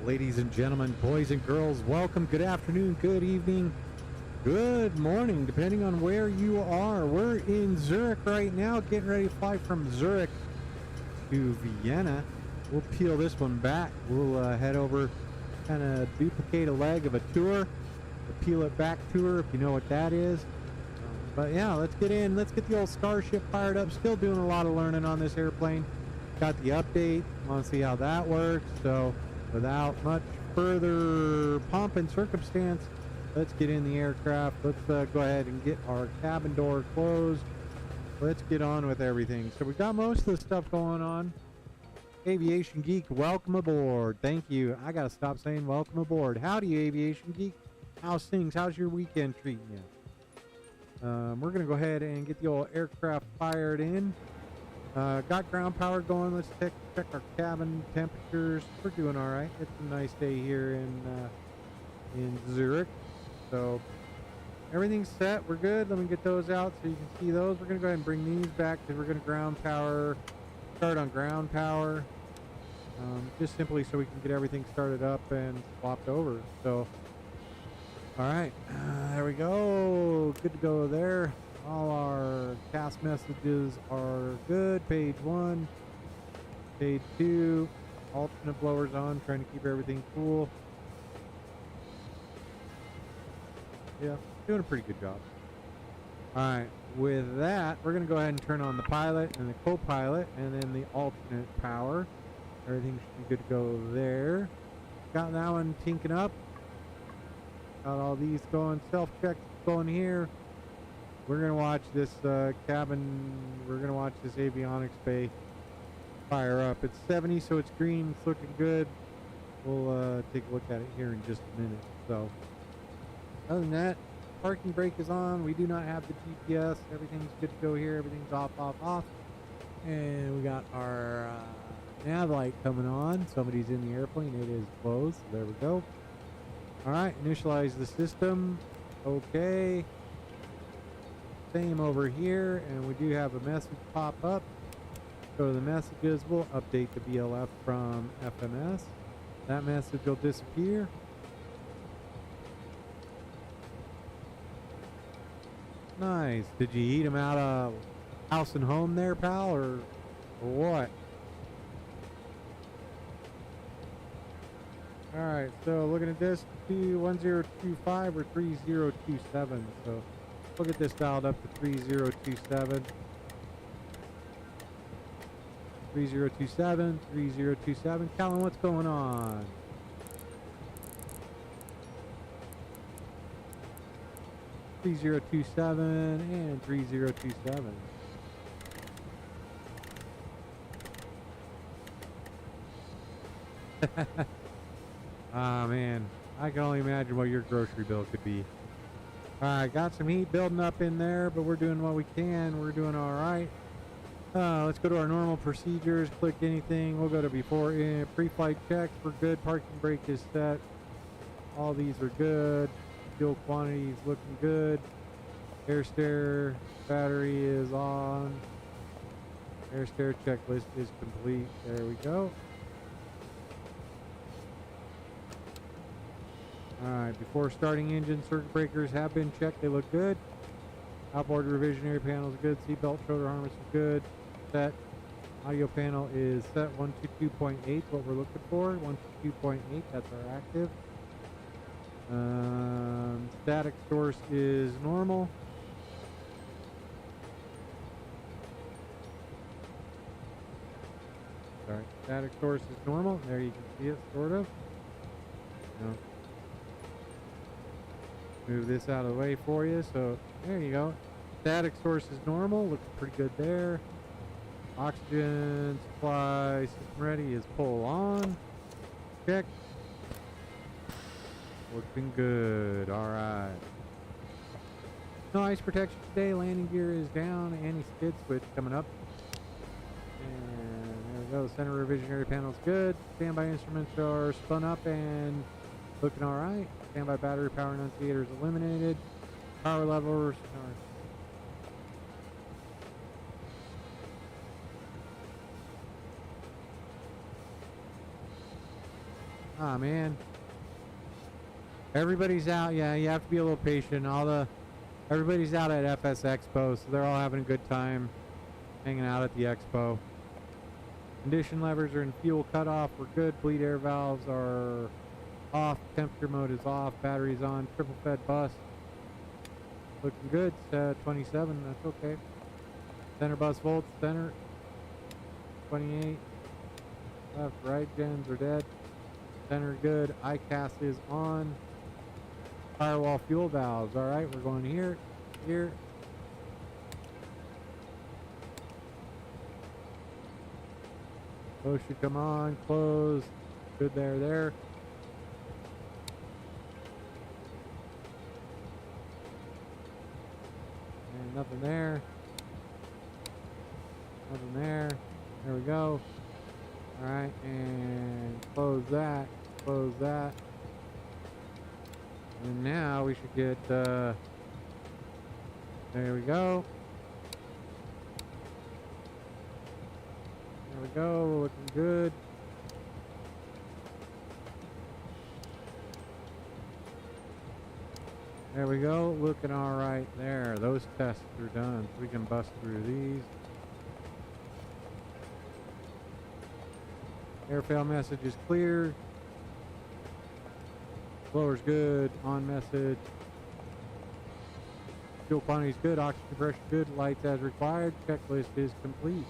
Ladies and gentlemen, boys and girls, welcome. Good afternoon, good evening, good morning, depending on where you are. We're in Zurich right now, getting ready to fly from Zurich to Vienna. We'll peel this one back. We'll head over, kind of duplicate a leg of a tour, the peel it back tour, if you know what that is. But yeah, let's get in. Let's get the old Starship fired up. Still doing a lot of learning on this airplane. Got the update. Want to see how that works. So without much further pomp and circumstance, let's get in the aircraft. Let's go ahead and get our cabin door closed. Let's get on with everything. So we've got most of the stuff going on. Aviation Geek, welcome aboard. Thank you. I got to stop saying welcome aboard. Howdy, Aviation Geek. How's things? How's your weekend treating you? We're going to go ahead and get the old aircraft fired in. Got ground power going. Let's check our cabin temperatures. We're doing all right. It's a nice day here in Zurich. So everything's set. We're good. Let me get those out so you can see those. We're going to go ahead and bring these back because we're going to ground power. Start on ground power. Just simply so we can get everything started up and swapped over. So, all right. There we go. Good to go there. All our task messages are good. Page 1, page 2, alternate blowers on, trying to keep everything cool. Yeah, doing a pretty good job. All right, with that, we're going to go ahead and turn on the pilot and the co-pilot and then the alternate power. Everything should be good to go there. Got that one tinking up. Got all these going. Self-check going here. We're going to watch this cabin, we're going to watch this avionics bay fire up. It's 70, so it's green. It's looking good. We'll take a look at it here in just a minute. So, other than that, parking brake is on. We do not have the GPS. Everything's good to go here. Everything's off, off, off. And we got our nav light coming on. Somebody's in the airplane. It is closed. So there we go. All right, initialize the system. Okay. Same over here, and we do have a message pop up. Go to the messages. We'll update the BLF from FMS. That message will disappear. Nice. Did you eat him out of house and home there, pal, or what? All right, so looking at this, 1025 or 3027. So we'll get this dialed up to 3027. 3027, 3027. Callan, what's going on? Three 3027 and 3027. Ah, man, I can only imagine what your grocery bill could be. Alright, got some heat building up in there, but we're doing what we can. We're doing alright. Let's go to our normal procedures. Click anything. We'll go to before pre-flight checks. We're good. Parking brake is set. All these are good. Fuel quantity is looking good. Air stare battery is on. Air stare checklist is complete. There we go. Alright, before starting engine, circuit breakers have been checked. They look good. Outboard revisionary panel is good. Seatbelt shoulder harness is good. Set. Audio panel is set 122.8, what we're looking for. 122.8, that's our active. Static source is normal. Sorry, static source is normal. There you can see it, sort of. No. Move this out of the way for you. So there you go. Static source is normal. Looks pretty good there. Oxygen supply system ready is pull on. Check. Looking good. All right. No ice protection today. Landing gear is down. Anti-skid switch coming up. And there we go. Center revisionary panel is good. Standby instruments are spun up and looking all right. Standby battery power annunciator is eliminated. Power levels are Ah, man. Everybody's out. Yeah, you have to be a little patient. Everybody's out at FS Expo, so they're all having a good time hanging out at the expo. Condition levers are in fuel cutoff. We're good. Bleed air valves are off. Temperature mode is off. Batteries on. Triple fed bus. Looking good. 27. That's okay. Center bus volts. Center. 28. Left, right. Gens are dead. Center good. ICAS is on. Firewall fuel valves. All right, we're going here. Here. Those should come on. Close. Good there, there. And nothing there. Nothing there. There we go. All right, and close that. Close that. And now we should get, there we go. There we go, looking good. There we go, looking all right there. Those tests are done, so we can bust through these. Airfail message is clear. Blower's good, on message. Fuel quantity is good, oxygen pressure good, lights as required, checklist is complete.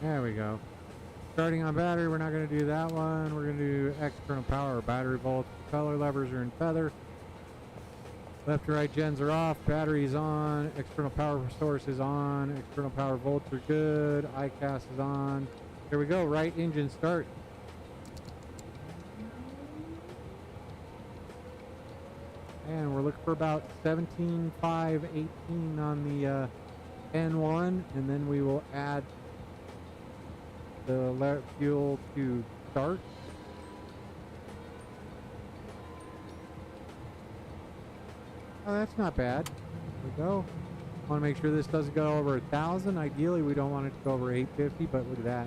There we go. Starting on battery, we're not going to do that one. We're going to do external power. Battery volts, color levers are in feather. Left to right gens are off. Battery's on. External power source is on. External power volts are good. ICAS is on. Here we go. Right engine start. And we're looking for about 17.518 on the N1. And then we will add the fuel to start. Oh, that's not bad. There we go. Want to make sure this doesn't go over 1,000. Ideally, we don't want it to go over 850, but look at that.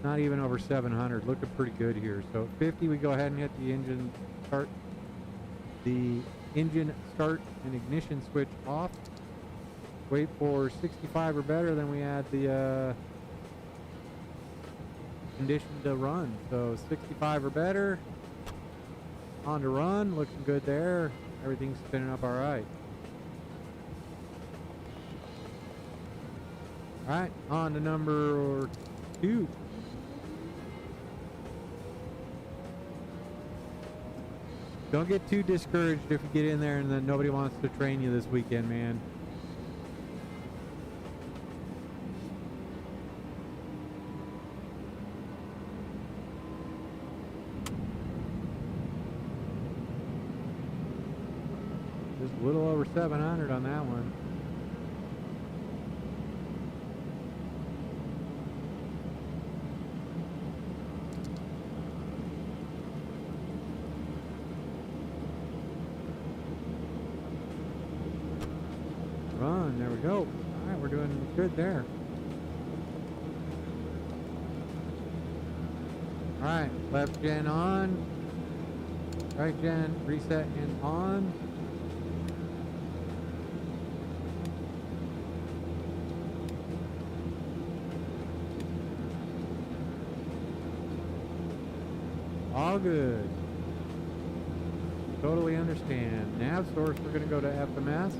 Not even over 700. Looking pretty good here. So at 50, we go ahead and hit the engine start. The engine start and ignition switch off. Wait for 65 or better, then we add the condition to run. So 65 or better, on to run, looking good there. Everything's spinning up all right. All right, on to number 2. Don't get too discouraged if you get in there and then nobody wants to train you this weekend, man. A little over 700 on that one. Run, there we go. All right, we're doing good there. All right, left gen on, right gen reset and on. All good. Totally understand. Nav source, we're going to go to FMS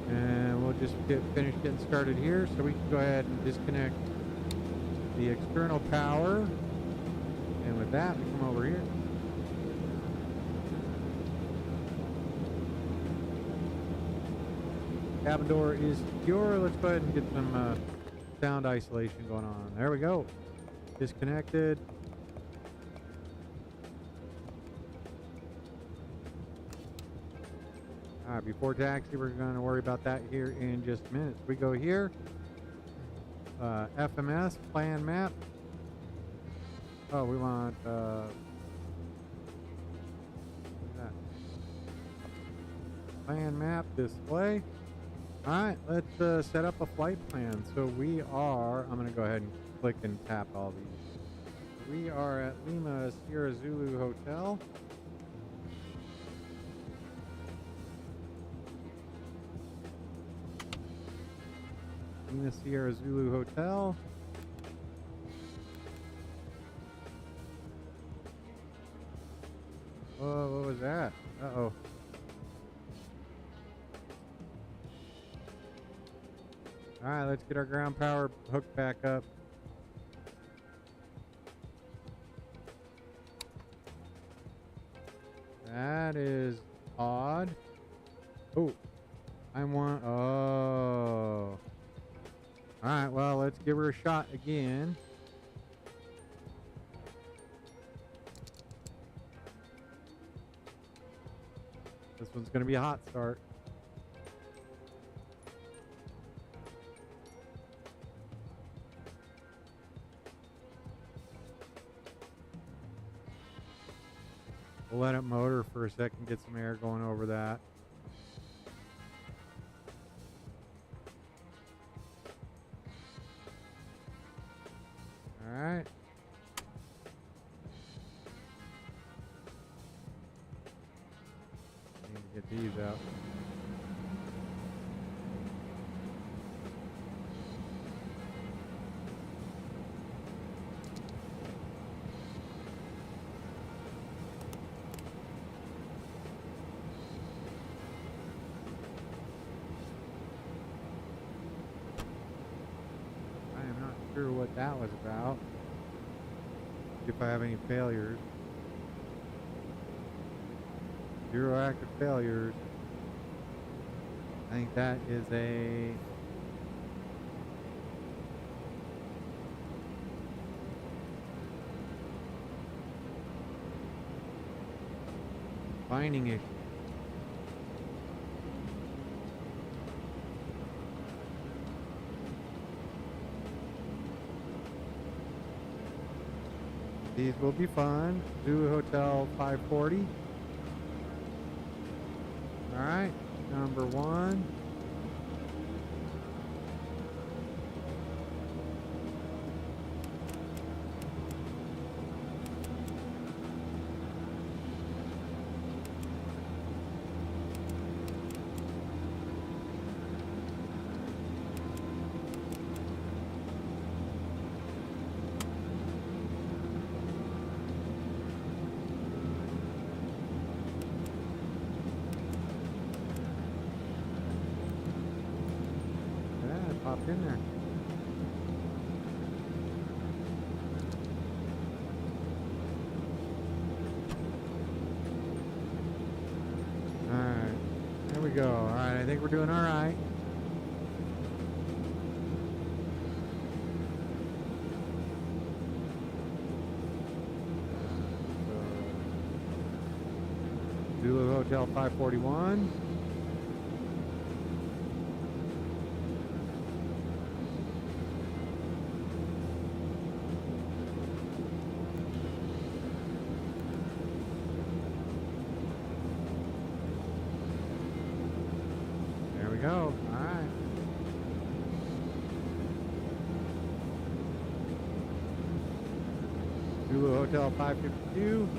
and we'll just finish getting started here. So we can go ahead and disconnect the external power. And with that, we come over here. Cabin door is secure. Let's go ahead and get some sound isolation going on. There we go. Disconnected. All right, before taxi, we're going to worry about that here in just a minute. So we go here. FMS, plan map. Oh, we want, that. Plan map display. Alright, let's set up a flight plan. So we are, I'm going to go ahead and click and tap all these. We are at Lima Sierra Zulu Hotel. Lima Sierra Zulu Hotel. Whoa, what was that? Uh-oh. Alright, let's get our ground power hooked back up. That is odd. Oh, oh. Alright, well, let's give her a shot again. This one's going to be a hot start. We'll let it motor for a second, get some air going over that. All right. Need to get these out. Sure what that was about. If I have any failures. 0 active failures. I think that is a binding issue. These will be fun. Zulu Hotel 540. All right, number 1. Popped in there. Alright, there we go. Alright, I think we're doing alright. Zulu Hotel 541. Go. All right. Zulu Hotel 552.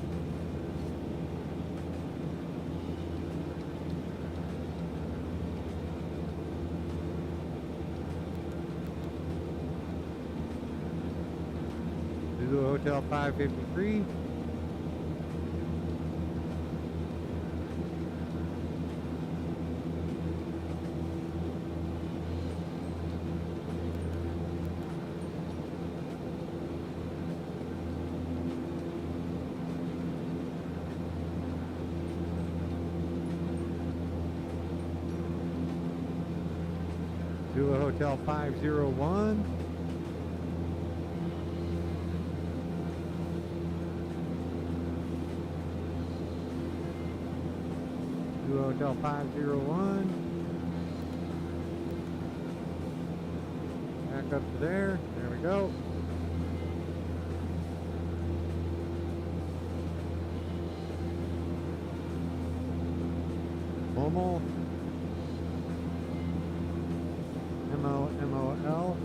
Zulu Hotel 553. Zulu Hotel 501. Zulu Hotel 501. Back up to there. There we go. Momal. MOL.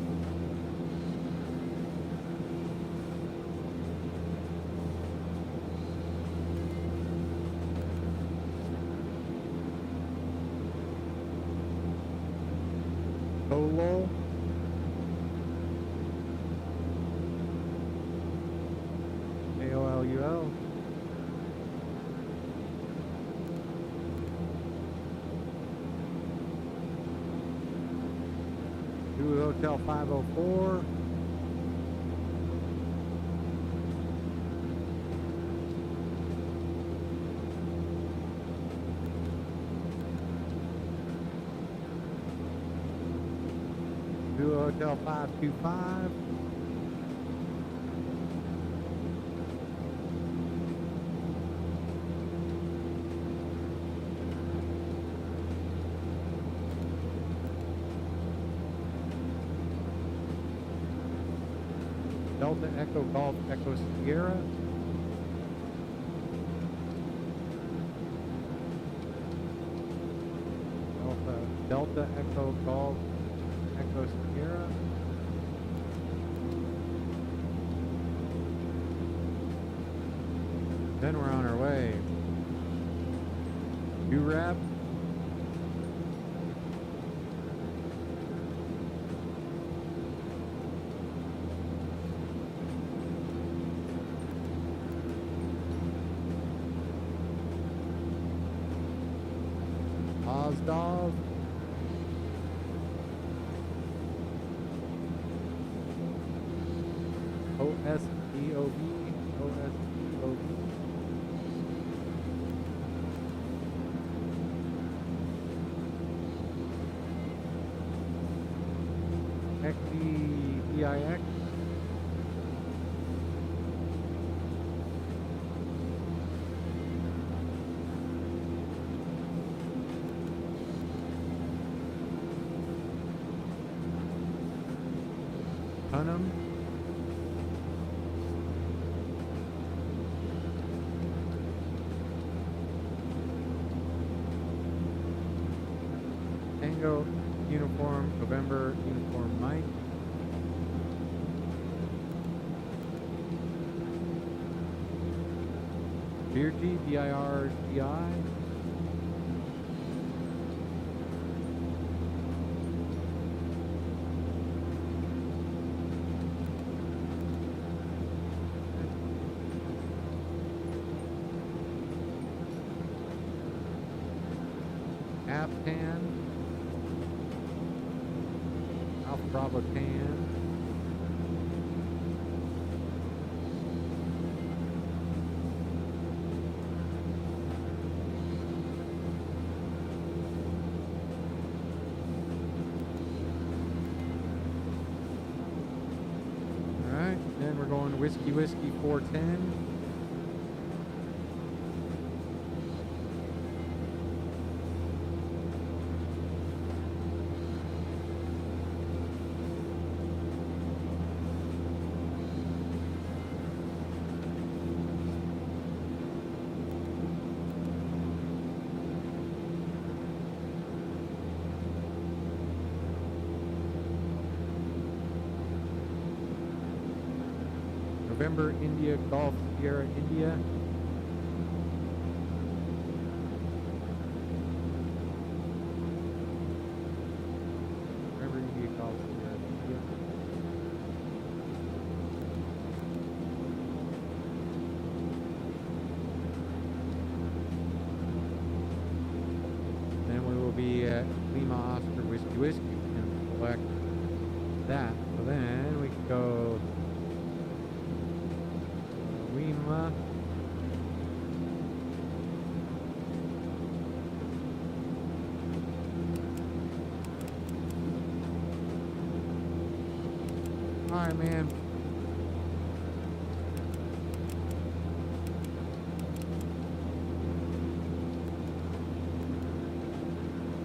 Solo. AOLUL. Hotel 504. Hotel 525. Delta Echo Golf Echo Sierra. Delta Echo Golf Echo Sierra. Then we're on our way. URAP. Ozdov. OSDOV. OSDOV. XDEIX. Hunham. Tango Uniform November Uniform Mike. Birgi, BIRGI. Aftan, Alpha Bravo Tan, all right, then we're going to Whiskey 410. November India Golf Sierra India. November India Golf Sierra India. Then we will be at Lima Oscar Whiskey and select that. So then we can go Lima. All right, man.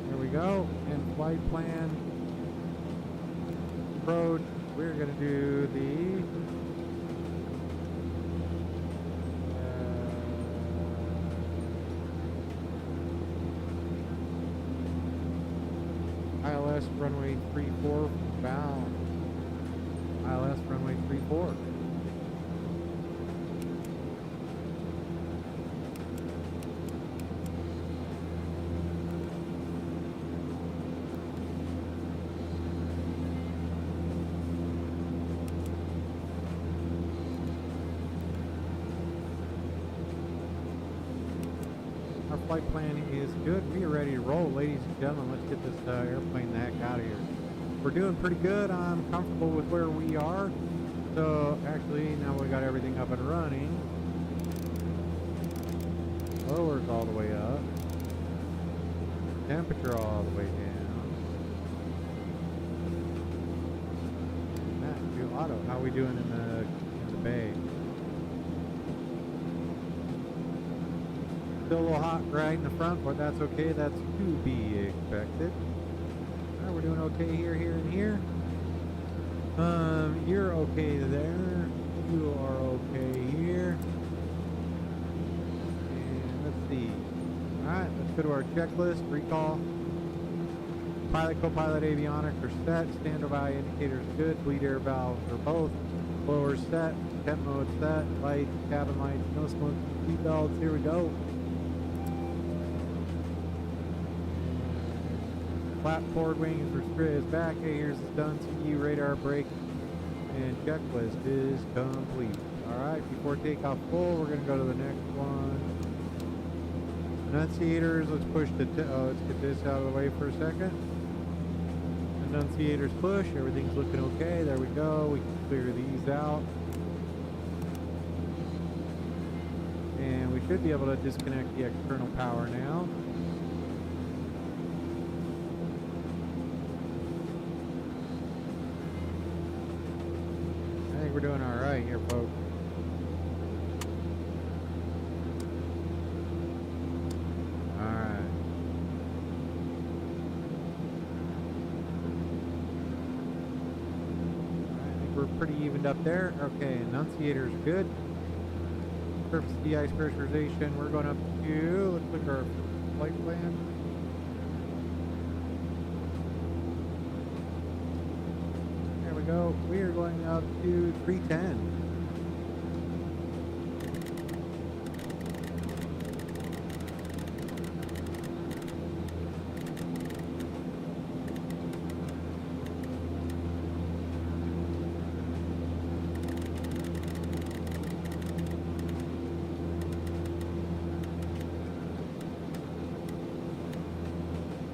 There we go. And flight plan. approach. We're going to do the ILS runway 34 bound. ILS runway 34. Our flight plan is good. We are ready to roll, ladies and gentlemen. Let's get this airplane the heck out of here. We're doing pretty good. I'm comfortable with where we are. So actually, now we got everything up and running. Lower's all the way up. Temperature all the way down. That, do auto. How are we doing in the bay? Still a little hot right in the front, but that's okay. That's to be expected. All right, we're doing okay here, here, and here. You're okay there. You are okay here. And let's see. All right, let's go to our checklist. Recall. Pilot, co-pilot, avionics are set. Standby indicators good. Bleed air valves are both. Blower set. Temp mode set. Lights, cabin lights, no smoke. Seat belts. Here we go. Flap forward wings is back. Hey, here's the done. CU radar brake and checklist is complete. Alright, before takeoff full, we're going to go to the next one. Enunciators, let's push the, let's get this out of the way for a second. Enunciators push, everything's looking okay. There we go, we can clear these out. And we should be able to disconnect the external power now. We're doing all right here, folks. All right. I think we're pretty evened up there. Okay, enunciator's good. Surface de-ice pressurization. We're going up to, let's look at our flight plan. Go. We are going up to 310.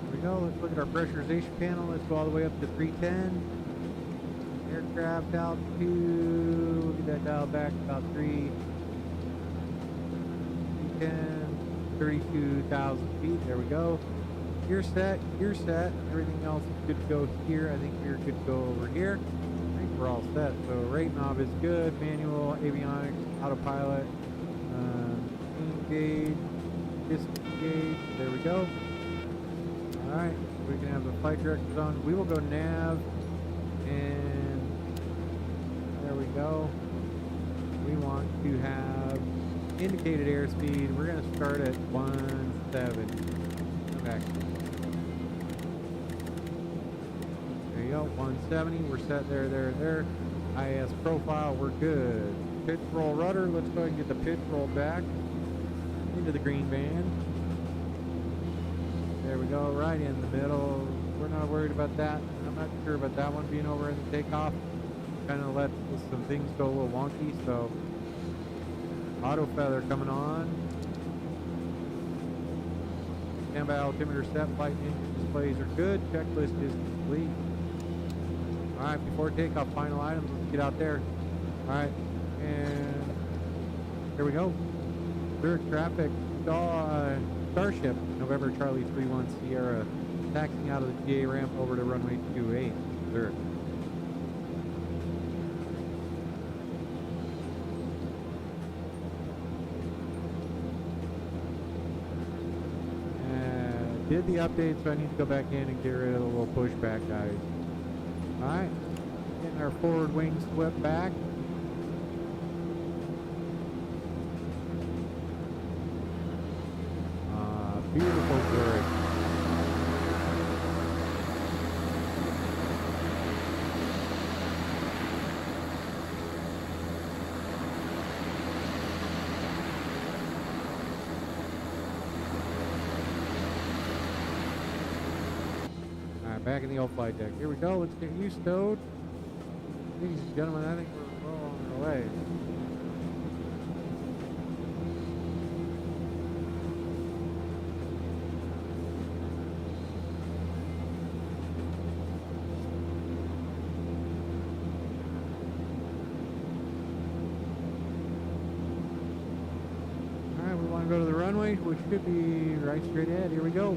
There we go. Let's look at our pressurization panel. Let's go all the way up to 310. Aircraft altitude, we'll get that dial back about 310, 32,000 feet. There we go. You're set, everything else is good to go here. I think we're good to go over here. I think we're all set. So rate knob is good, manual, avionics, autopilot, engage, distance gauge. There we go. Alright, we can have the flight directors on. We will go nav, and there we go. We want to have indicated airspeed. We're going to start at 170. Okay. There you go, 170. We're set there. IS profile, we're good. Pitch roll rudder. Let's go ahead and get the pitch roll back into the green band. There we go, right in the middle. We're not worried about that. I'm not sure about that one being over in the takeoff. Kind of let some things go a little wonky, so auto feather coming on. Standby altimeter set, flight and engine displays are good. Checklist is complete. Alright, before takeoff, final items, let's get out there. Alright, and there we go. Zurich traffic, Starship, November Charlie 31 Sierra, taxiing out of the GA ramp over to runway 28, Zurich. Did the update, so I need to go back in and get rid of the little pushback, guys. Alright, Our forward wing swept back. Beautiful Zurich. Alright, back in the old flight deck. Here we go. Let's get you stowed. Ladies and gentlemen, I think we're well on our way. Go to the runway, which should be right straight ahead. Here we go.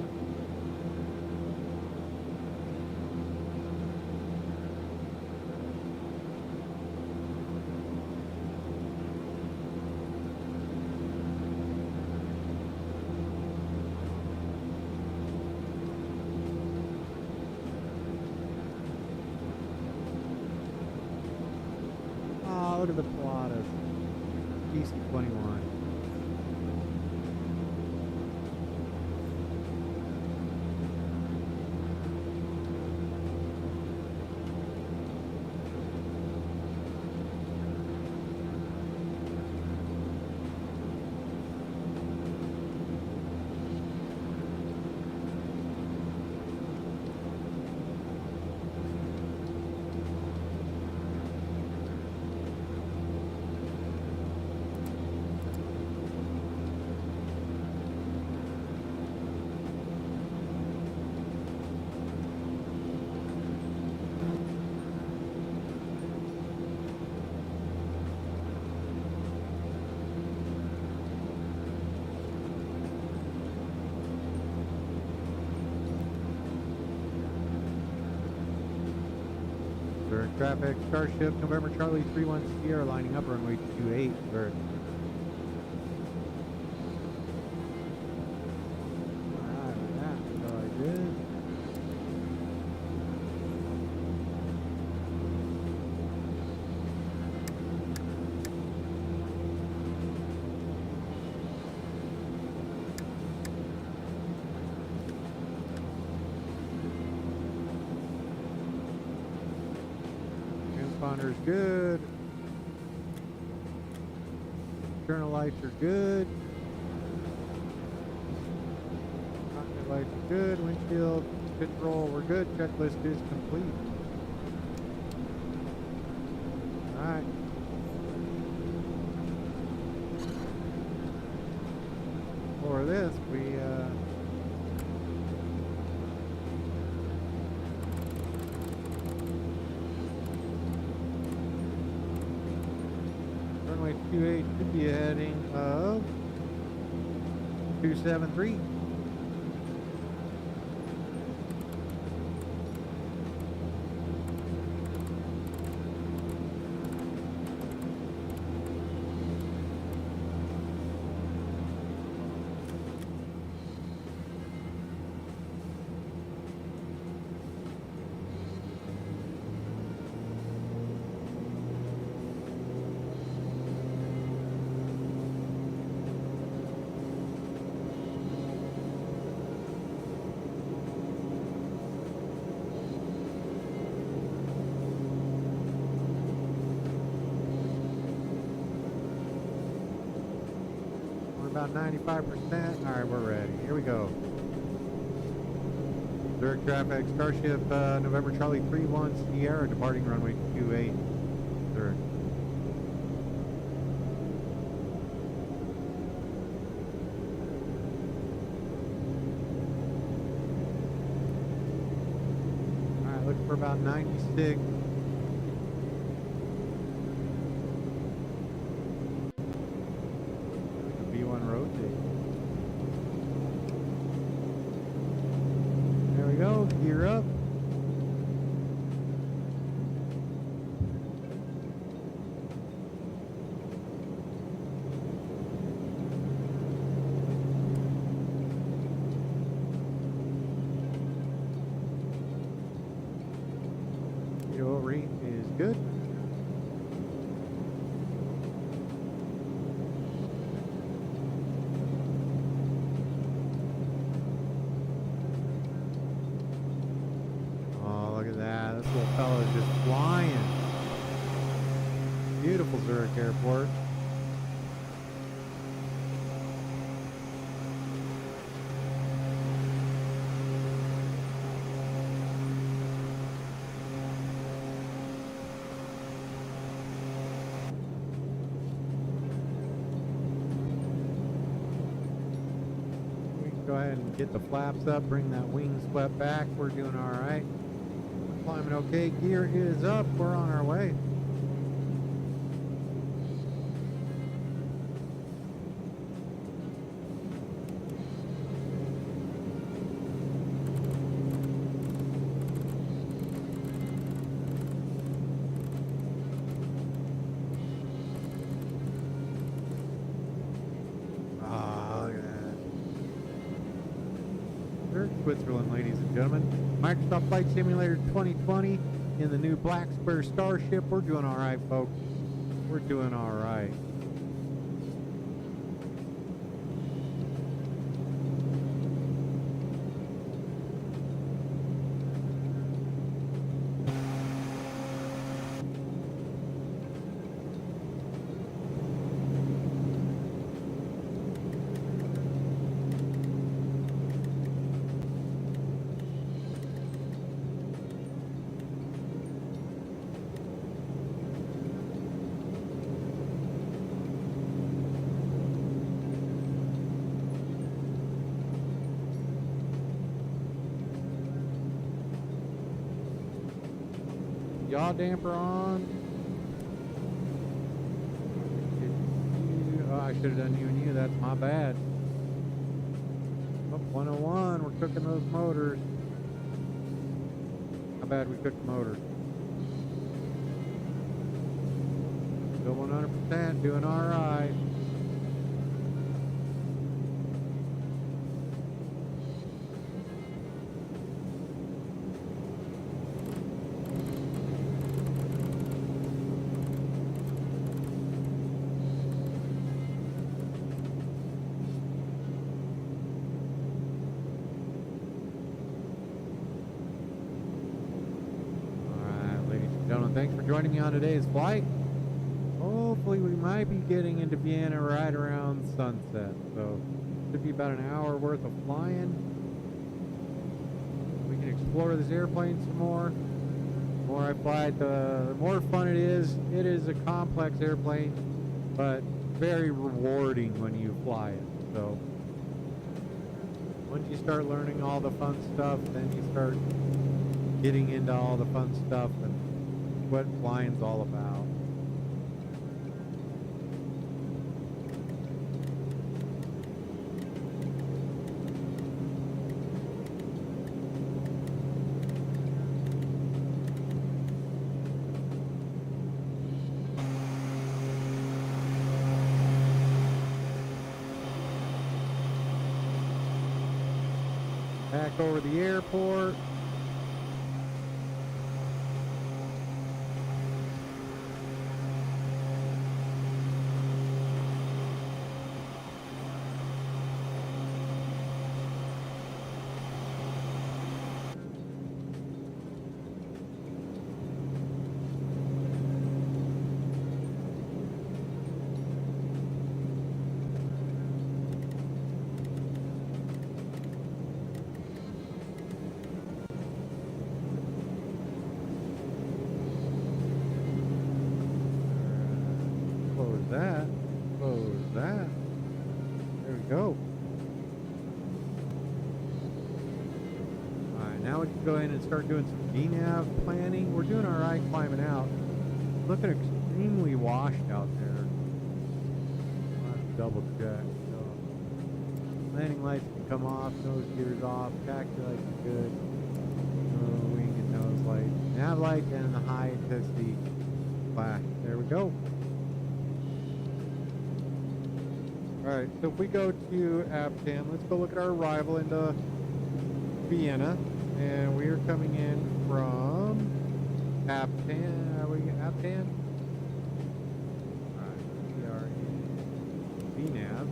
Oh, look at the Pilatus. PC-21. Zurich traffic, Starship, November Charlie 31 Sierra lining up runway 28, Zurich. Alright, that's all I did. Transponders good. External lights are good. Cockpit lights are good. Windshield control, we're good. Checklist is complete. Alright. For this, we runway 28 should be a heading of 273. About 95%. All right, we're ready. Here we go. Zurich traffic, Starship, November Charlie 31 Sierra, departing runway 28, Zurich. All right, looking for about 96. There we go, gear up. just flying. Beautiful Zurich Airport. Go ahead and get the flaps up, bring that wing swept back. We're doing all right. Climbing okay. Gear is up. We're on our way. Switzerland, ladies and gentlemen. Microsoft Flight Simulator 2020 in the new BlkSqr Starship. We're doing all right, folks. We're doing all right. Yaw damper on. Oh, I should have done you and you. That's my bad. Oh, 101. We're cooking those motors. How bad we cooked the motors. Still 100%. Doing all right. Thanks for joining me on today's flight. Hopefully we might be getting into Vienna right around sunset. So should be about an hour worth of flying. We can explore this airplane some more. The more I fly it, the more fun it is. It is a complex airplane, but very rewarding when you fly it. So once you start learning all the fun stuff, then you start getting into all the fun stuff and what flying's all about. Back over the airport. That. There we go. Alright, now we can go in and start doing some VNav planning. We're doing alright climbing out. Looking extremely washed out there. I'll have to double check. So, landing lights can come off, nose gears off, taxi lights are good. Wing and nose light. Nav light and the high intensity flash. There we go. Alright, so if we go to Aviation, let's go look at our arrival into Vienna. And we are coming in from Aviation. Are we in Aviation? Alright, we are in VNav.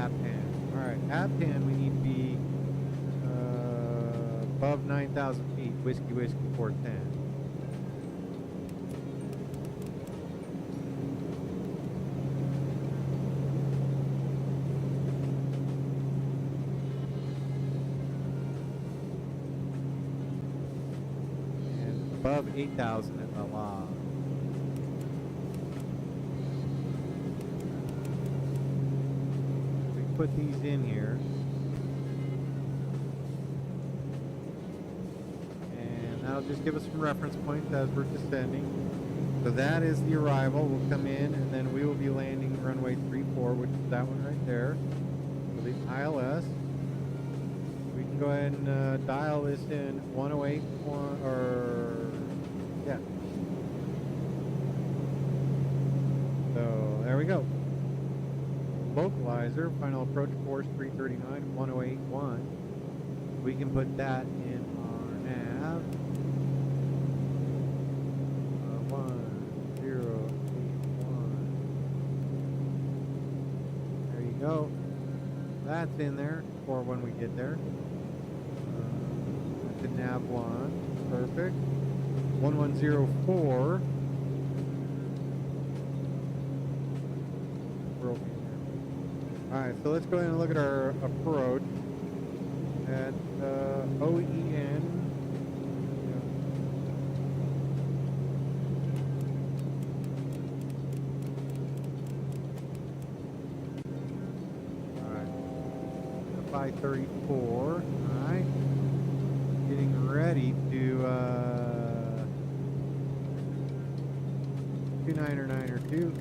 Aviation. Alright, Aviation, we need to be above 9,000 feet, Whiskey 410. And above 8,000 at the law. We put these in here. That'll just give us some reference points as we're descending. So that is the arrival. We'll come in and then we will be landing runway 34, which is that one right there. So the ILS. We can go ahead and dial this in 108, yeah. So there we go. Localizer, final approach course 339, 1081. We can put that in our nav. 1081. There you go. That's in there for when we get there. The nav 1. Perfect. 1104. Alright, so let's go ahead and look at our approach at OEN. Alright, FI 34. Alright, getting ready to 29er 2.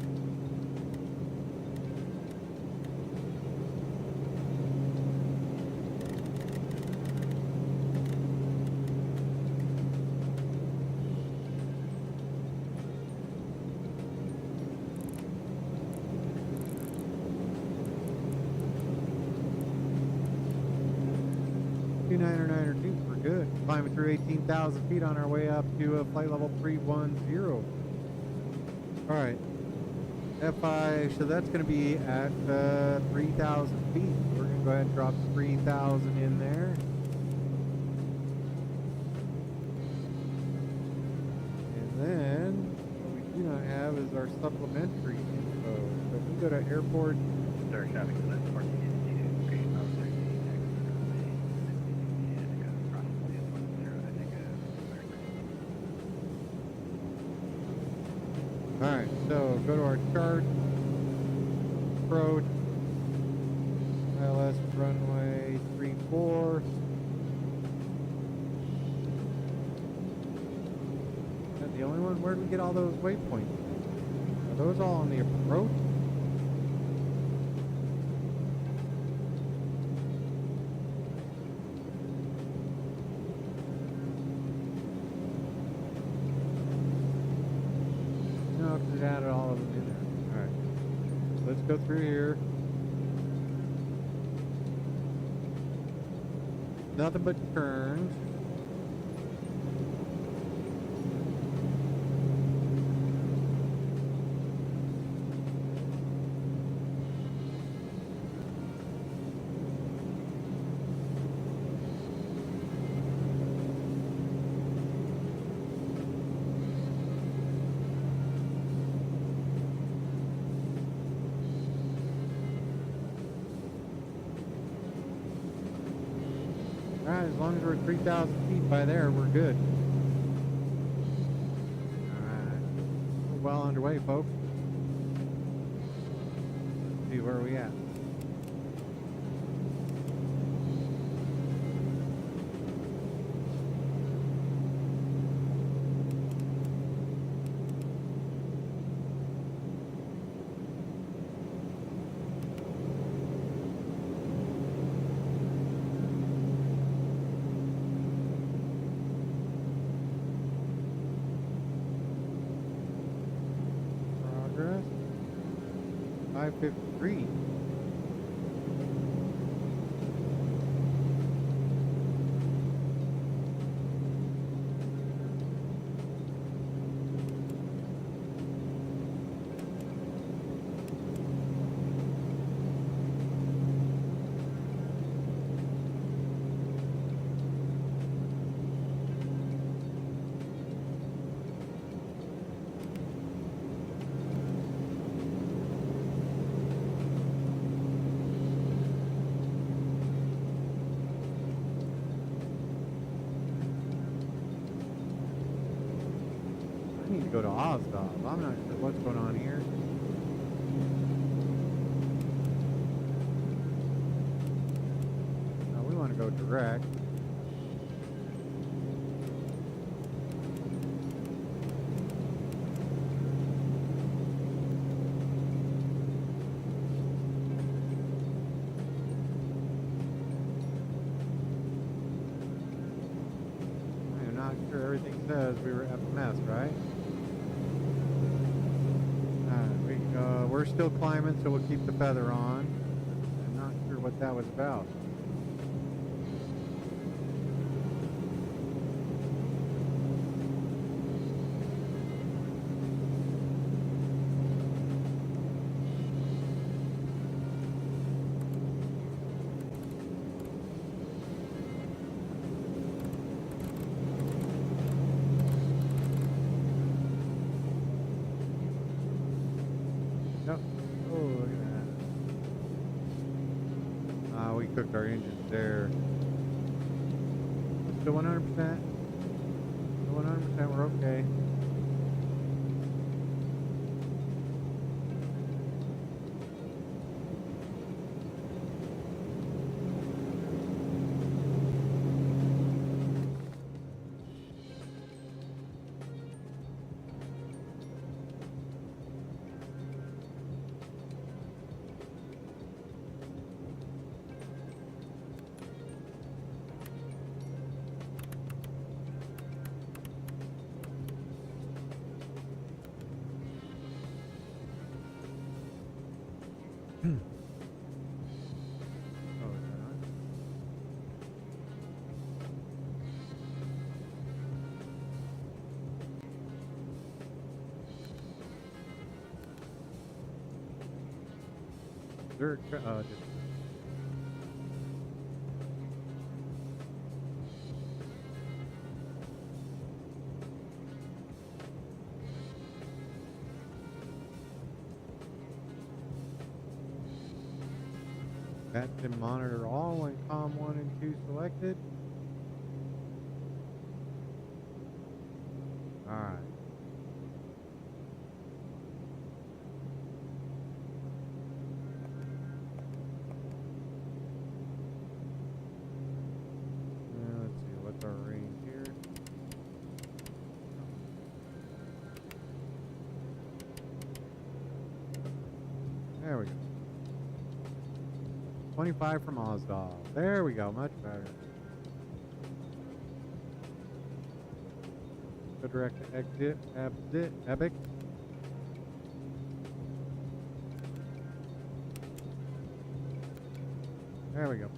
We're good. Climbing through 18,000 feet on our way up to flight level 310. Alright. FI, so that's going to be at 3,000 feet. We're going to go ahead and drop 3,000 in there. And then, what we do not have is our supplementary info. So if we go to airport. Start traffic to the north. Alright, so go to our chart, approach, ILS runway 34. Is that the only one? Where did we get all those waypoints? Are those all on the approach? Added all of them in there. Alright. Let's go through here. Nothing but turns. Alright, as long as we're at 3,000 feet by there, we're good. Alright. We're well underway, folks. Let's see where are we at. Progress. 553. go to Ozdov. I'm not sure what's going on here. No, we want to go direct. Everything says we were FMS, right? We're still climbing, so we'll keep the feather on. I'm not sure what that was about. Cooked our engines there. Still 100%. Still 100%. We're okay. Zurich, Captain monitor all when COM 1 and 2 selected. Alright. Let's see, what's our range here? There we go. 25 from Ozdov. There we go, much better. Go direct to exit, epic. There we go.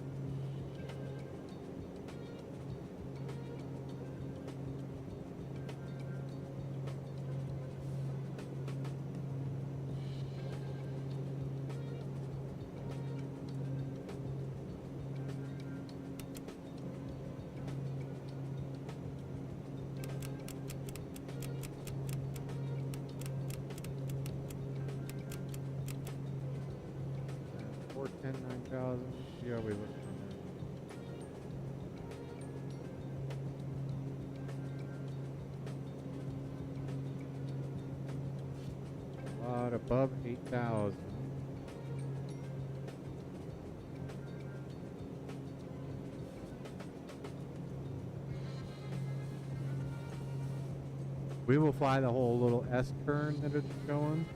Yeah, we look from there. A lot above 8,000. We will fly the whole little S turn that it's going.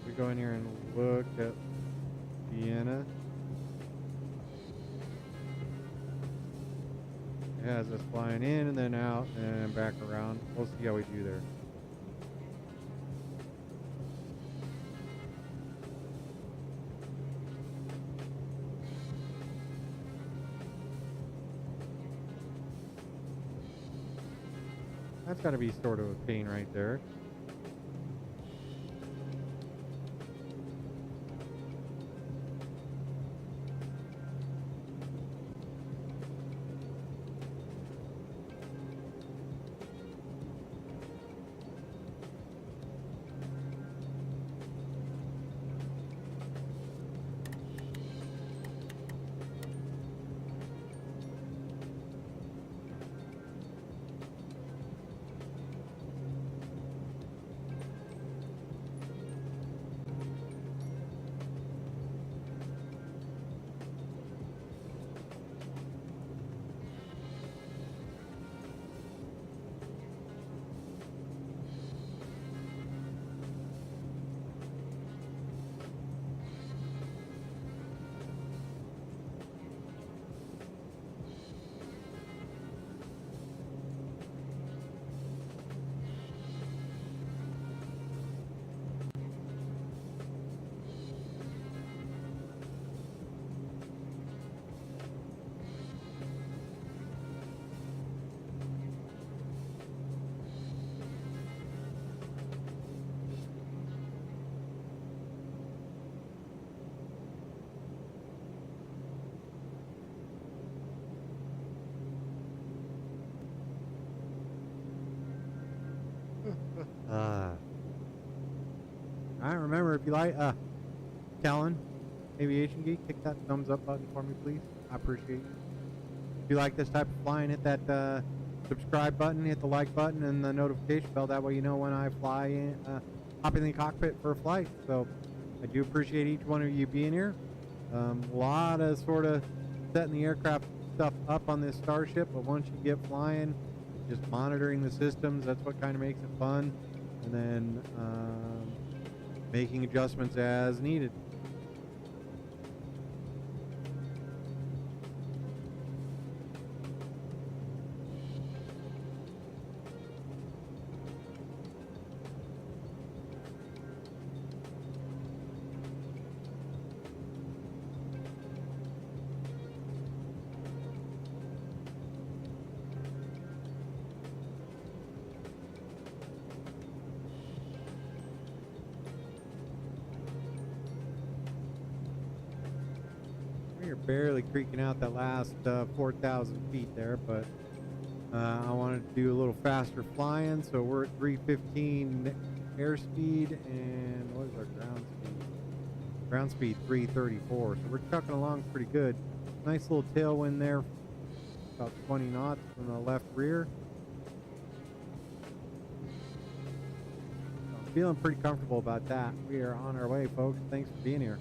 We go in here and look at Vienna. It has us flying in and then out and back around. We'll see how we do there. That's got to be sort of a pain right there. All right, remember, if you like, Kellen, Aviation Geek, hit that thumbs up button for me, please. I appreciate you. If you like this type of flying, hit that subscribe button, hit the like button, and the notification bell. That way you know when I fly in, hop in the cockpit for a flight. So I do appreciate each one of you being here. A lot of sort of setting the aircraft stuff up on this Starship, but once you get flying, just monitoring the systems, that's what kind of makes it fun. And then making adjustments as needed. You're barely creaking out that last 4,000 feet there, but I wanted to do a little faster flying, so we're at 315 airspeed, and what is our ground speed? Ground speed 334, so we're chucking along pretty good. Nice little tailwind there, about 20 knots from the left rear. So I'm feeling pretty comfortable about that. We are on our way, folks. Thanks for being here.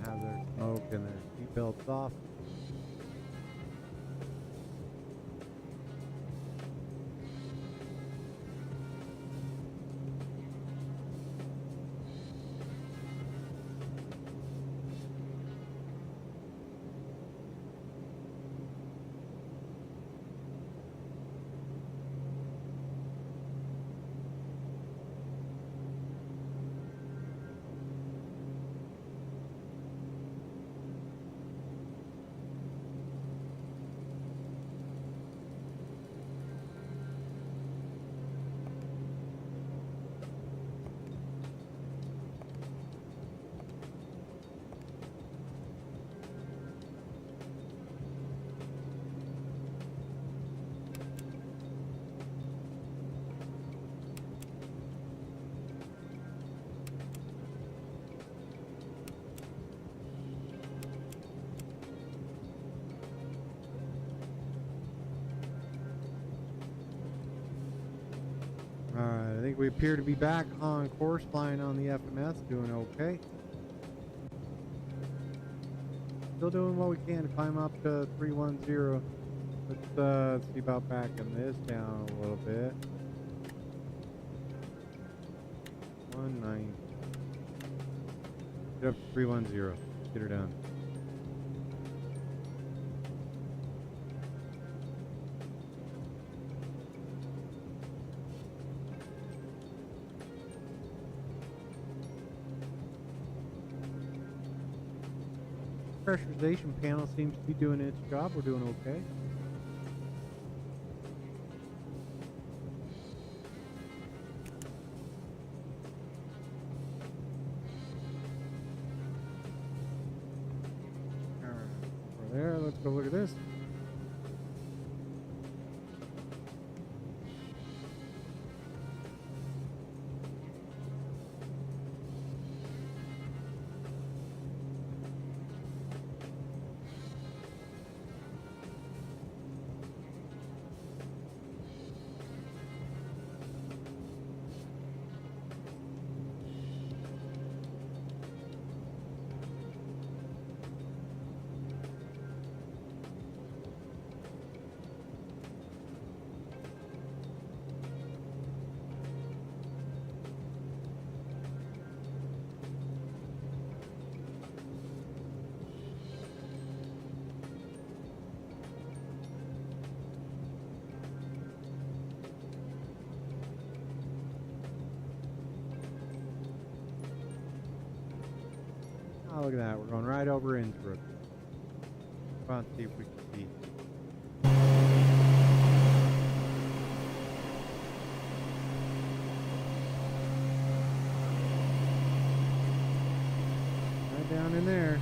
Have their smoke and their seatbelts off. Alright, I think we appear to be back on course, flying on the FMS, doing okay. Still doing what we can to climb up to 310. Let's see about backing this down a little bit. 190. Get up to 310. Get her down. Pressurization panel seems to be doing its job. We're doing okay. Alright, over there, let's go look at this. Oh, look at that. We're going right over into it. Come on, see if we can see. Right down in there.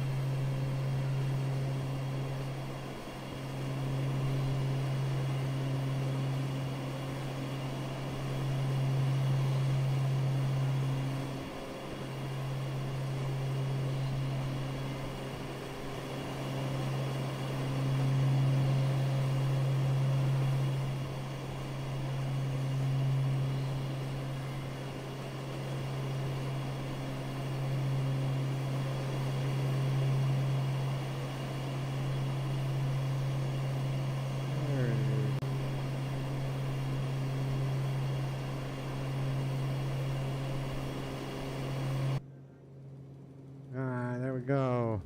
There we go.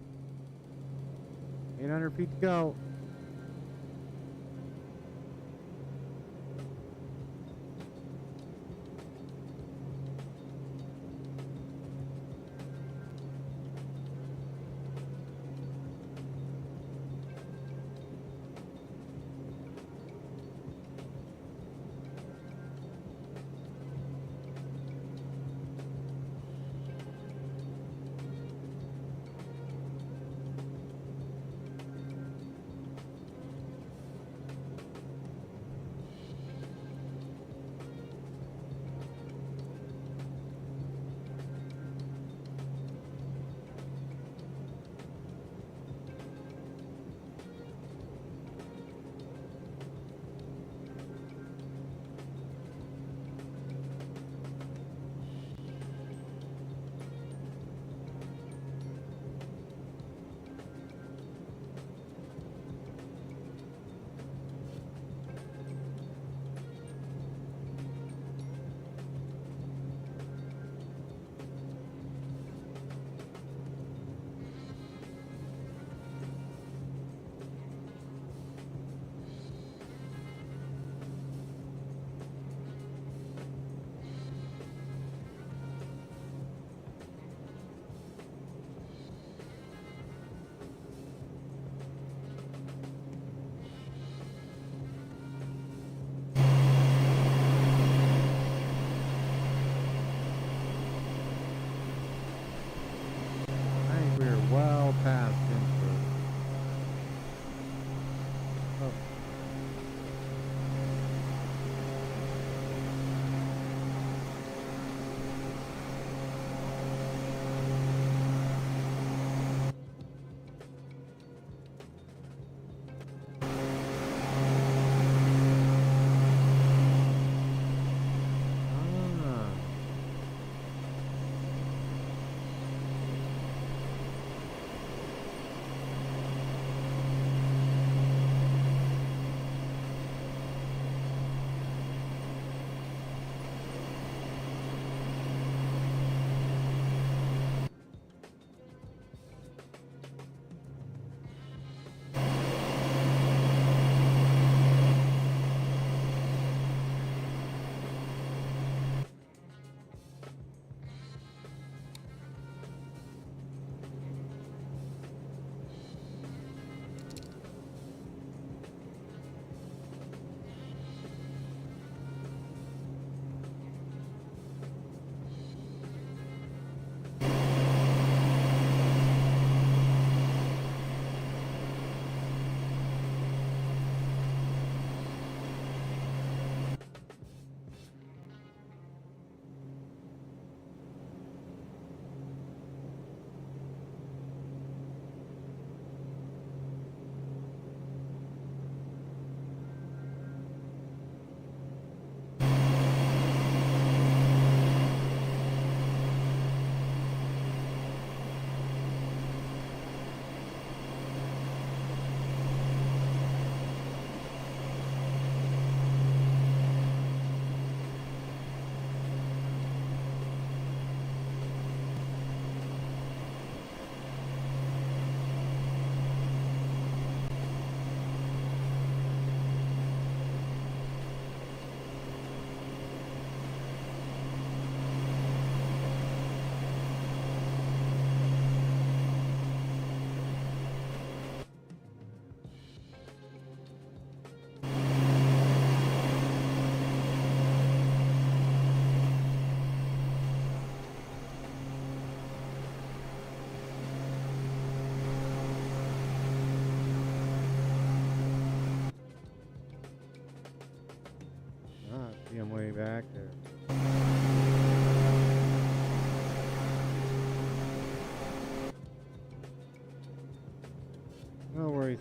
800 feet to go. Well past into it. Oh. see him way back there. No worries.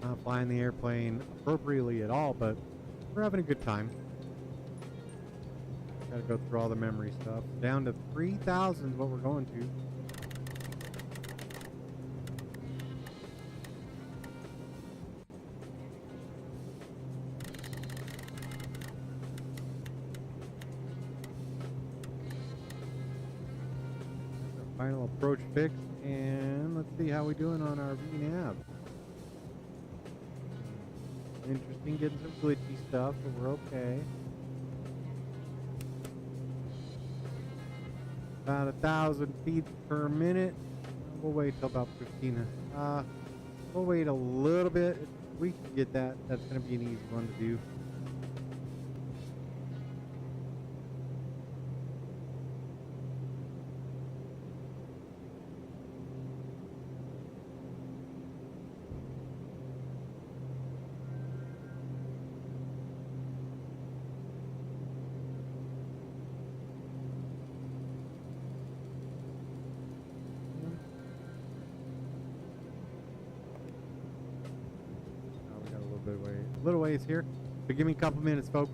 Not flying the airplane appropriately at all, but we're having a good time. Gotta go through all the memory stuff. Down to 3,000 is what we're going to. Final approach fixed, and let's see how we doing on our VNAV. Interesting, getting some glitchy stuff, but we're okay. About 1,000 feet per minute. We'll wait till about 15. We'll wait a little bit. If we can get that, that's going to be an easy one to do. Little ways here, but give me a couple minutes, folks.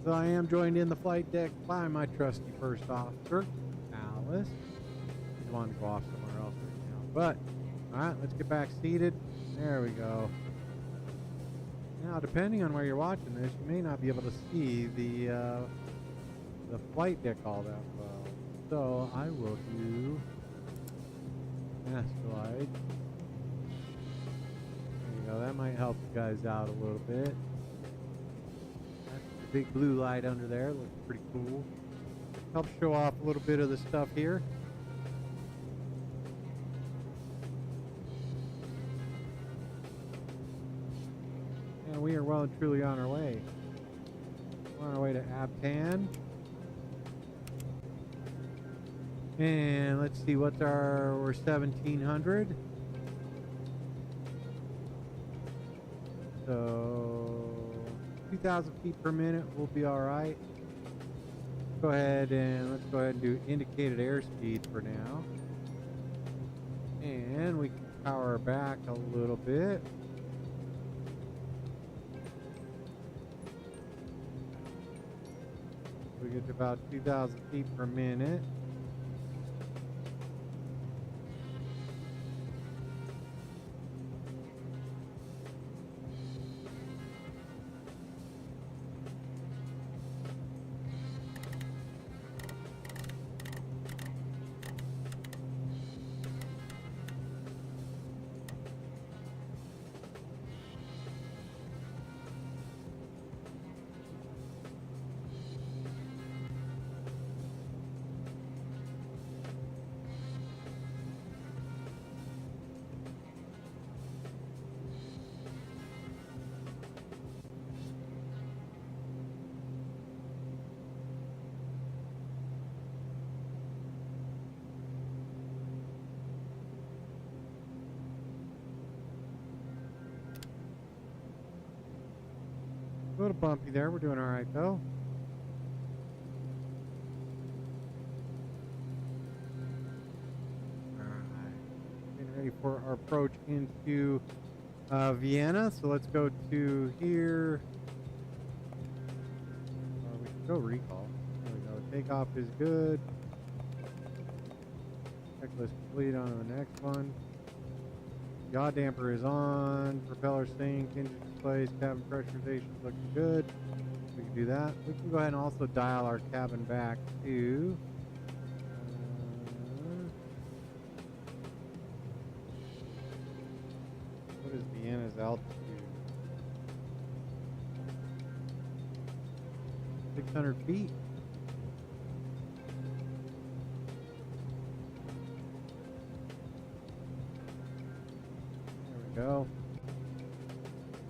So I am joined in the flight deck by my trusty first officer, Alice. He's wanting to go off somewhere else right now. But, alright, let's get back seated. There we go. Now, depending on where you're watching this, you may not be able to see the flight deck all that well. So I will do mass glide. There you go. That might help you guys out a little bit. That's the big blue light under there. Looks pretty cool. Helps show off a little bit of the stuff here. And we are well and truly on our way. We're on our way to Abtan. And let's see, we're 1700. So 2,000 feet per minute will be all right. Let's go ahead and do indicated airspeed for now. And we can power back a little bit. We get to about 2,000 feet per minute. A little bumpy there. We're doing all right though. All right, getting ready for our approach into Vienna. So let's go to here. Or we can go recall. There we go. Takeoff is good. Checklist complete. On to the next one. Yaw damper is on, propeller sync, engine displays, cabin pressurization is looking good. We can do that. We can go ahead and also dial our cabin back to what is Vienna's altitude? 600 feet. Go.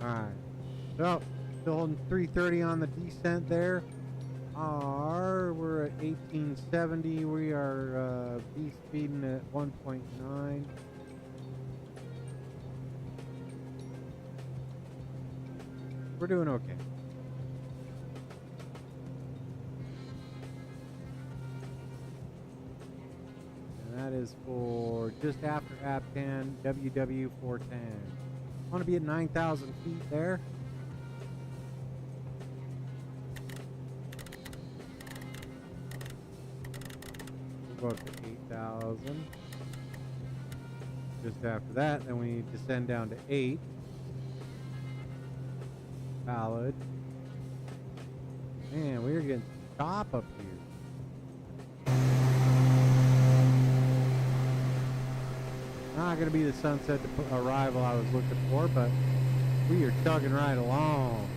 Alright. So, still holding 330 on the descent there. We're at 1870. We are V-speeding at 1.9. We're doing okay. That is for just after Abtan, WW 410. I want to be at 9,000 feet there. We'll go up to 8,000. Just after that, then we descend down to 8. Valid. Man, we're getting top up here. Not going to be the sunset arrival I was looking for, but we are chugging right along.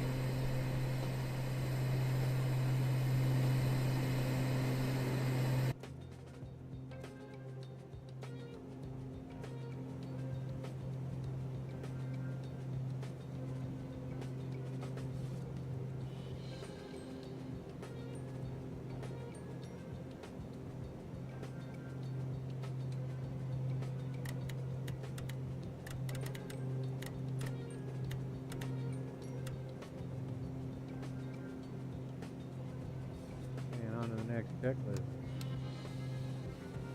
Checklist.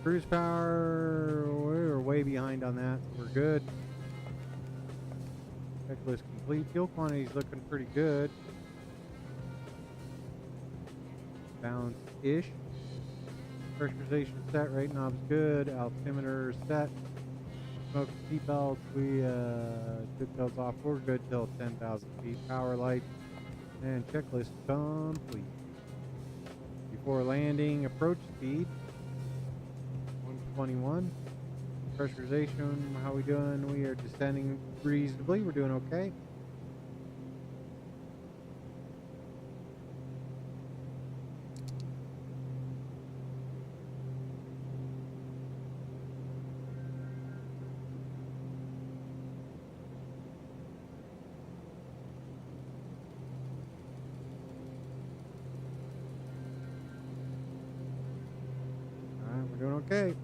Cruise power, we're way behind on that, so we're good. Checklist complete. Fuel quantity is looking pretty good. balance-ish. Pressurization set, rate knob's good, altimeter set. Smoke seatbelts, we took those off. We're good till 10,000 feet. Power lights and checklist complete. Before landing, approach speed 121. Pressurization, how we doing? We are descending reasonably. We're doing okay. We're doing okay.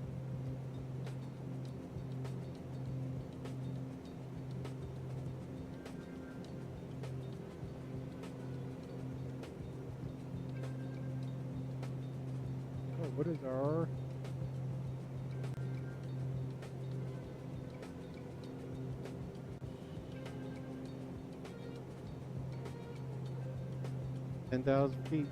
Oh, what is our... $10,000 feet.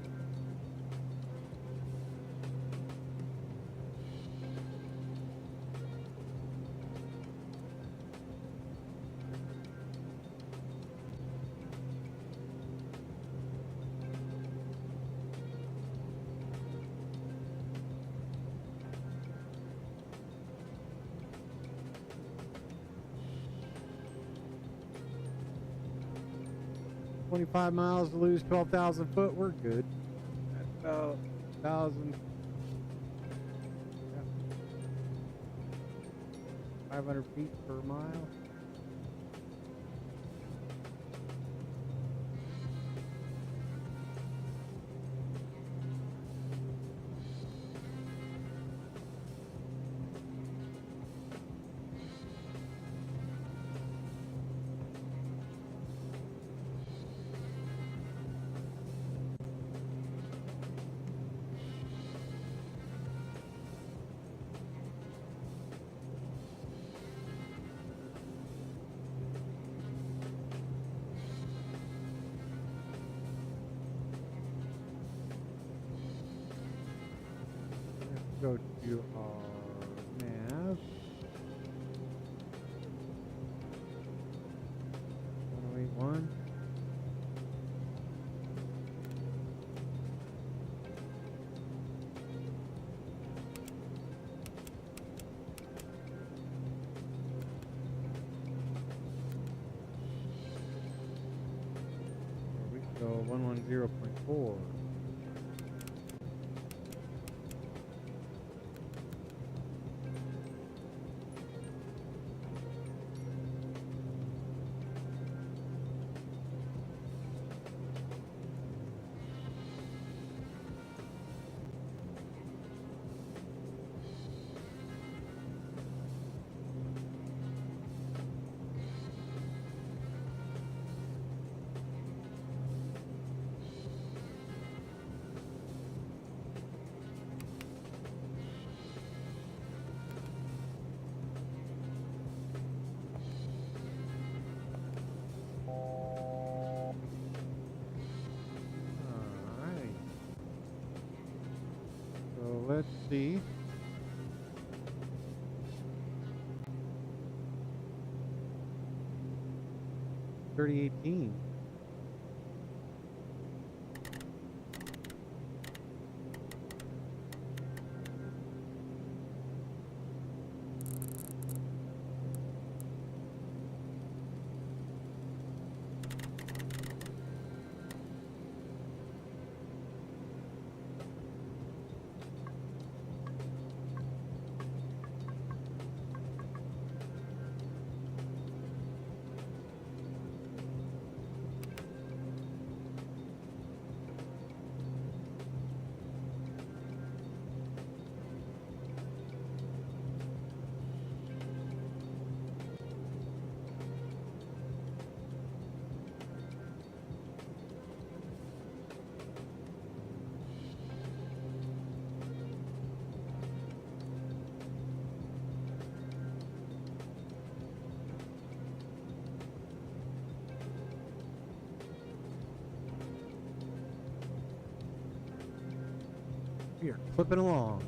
$25 miles to lose 12,000 foot. We're good. That's about 1,000. 500 feet per mile. Go to our nav. 1081. We can go 110.4. Let's see. 3018. We are clipping along.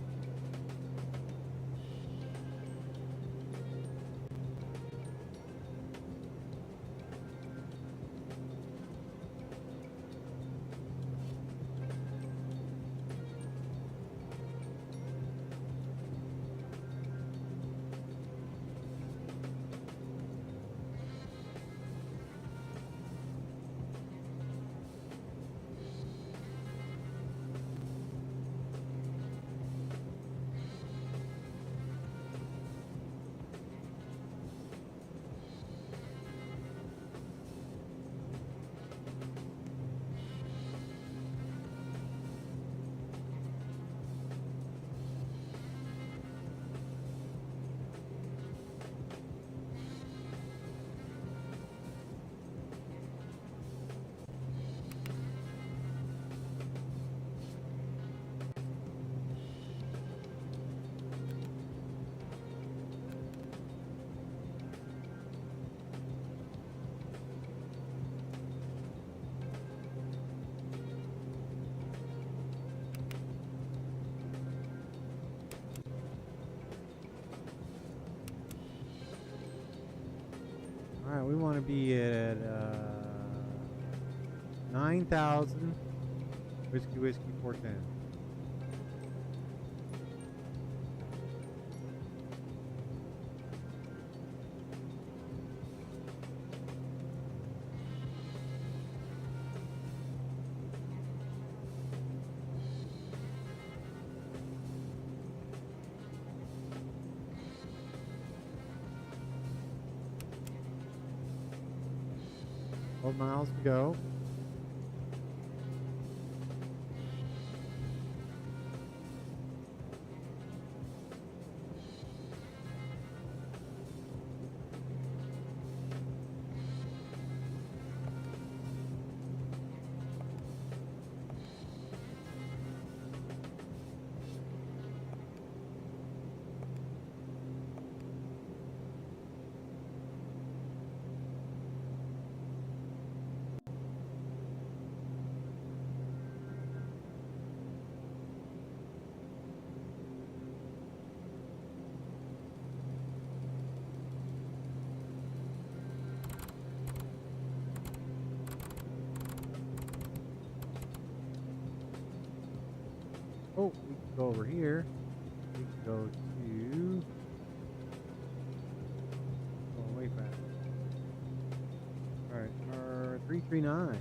All right, we want to be at 9,000 whiskey 410. Miles to go. Oh, we can go over here. We can go to... Oh, way fast. Alright, our 339.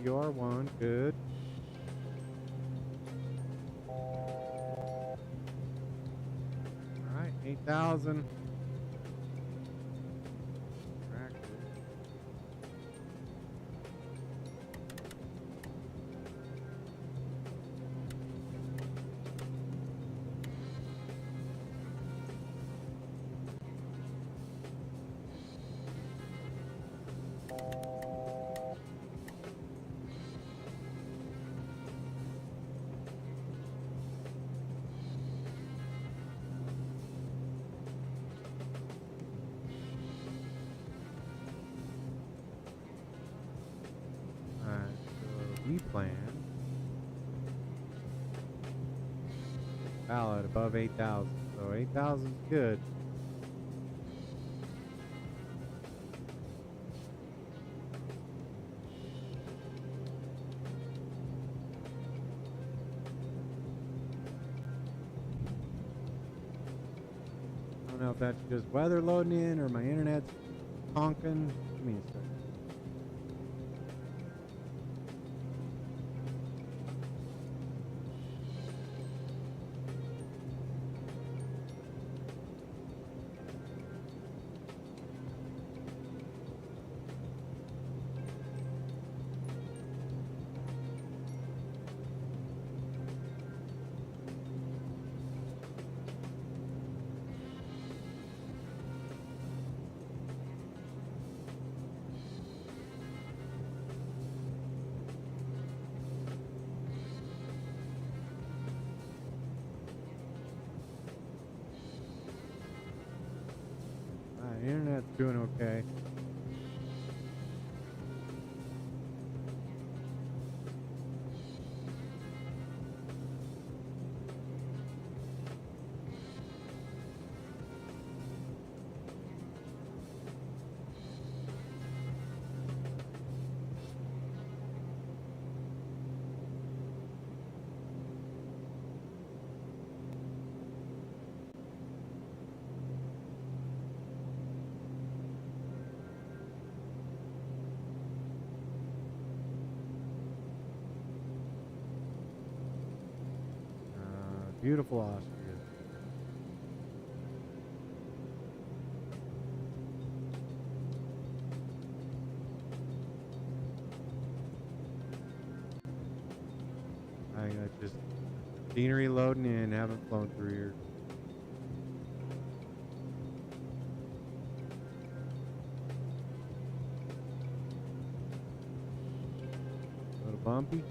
VR1, good. Alright, 8,000. Plan ballot above 8,000, so 8,000 is good. I don't know if that's just weather loading in or my internet's honking. Give me a second. Yeah, it's doing okay. Beautiful Austria. I got just scenery loading in, haven't flown through here. A little bumpy.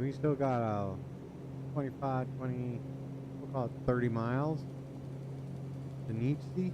We still got 25, 20, we'll call it 30 miles to Nietzsche.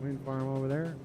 Wind farm over there.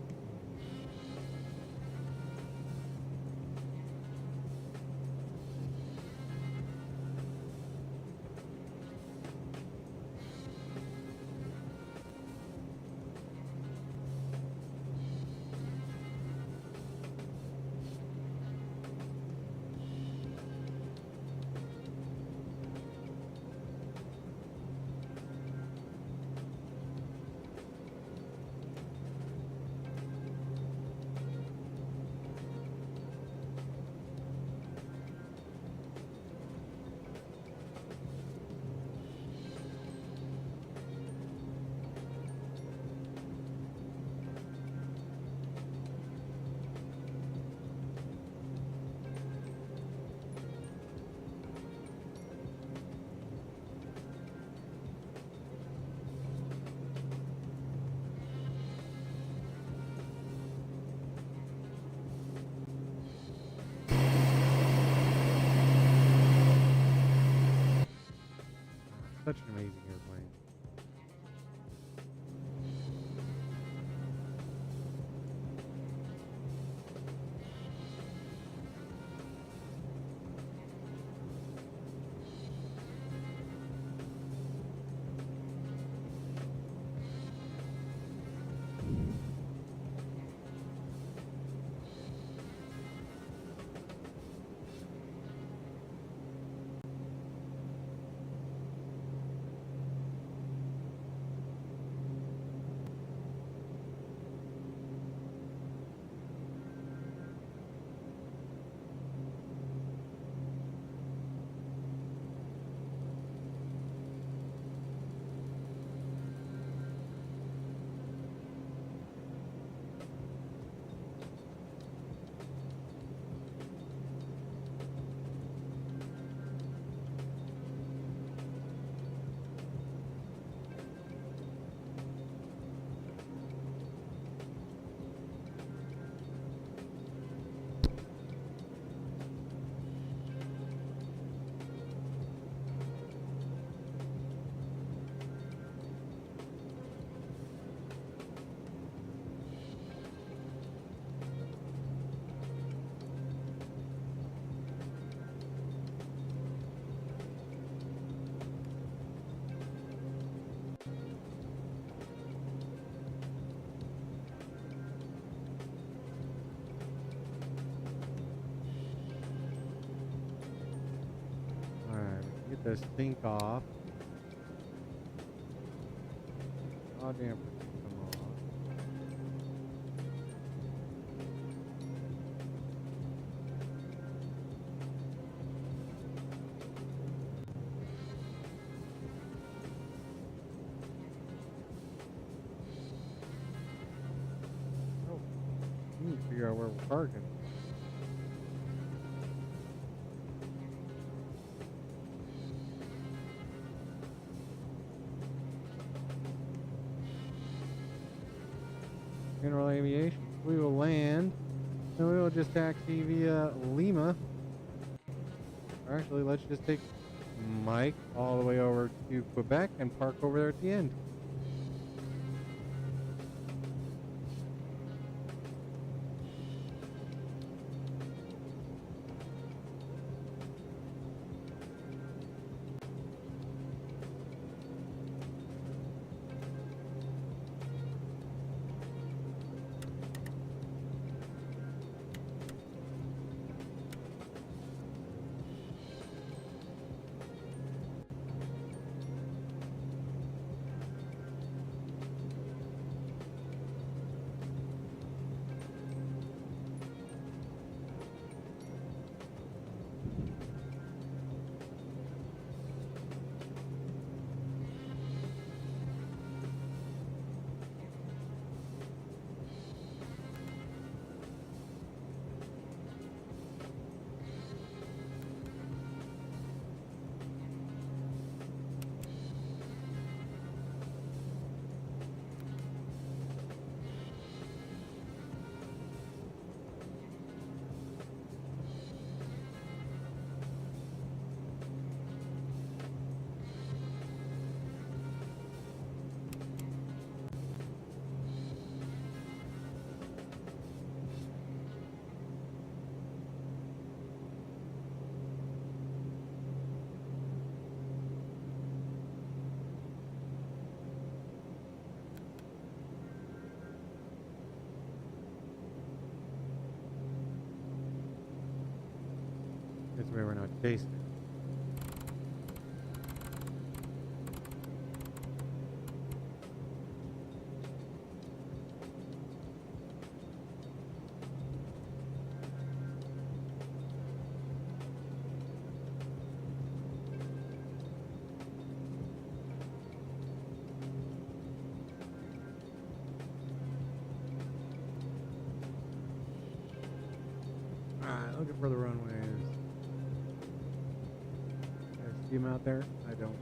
Such an amazing airplane. Get this sink off. Oh damn, come on. Oh, we need to figure out where we're parking. General Aviation. We will land and we will just taxi via Lima. Or actually, let's just take Mike all the way over to Quebec and park over there at the end. Jason. Alright, looking for the runways. I see them out there? I don't.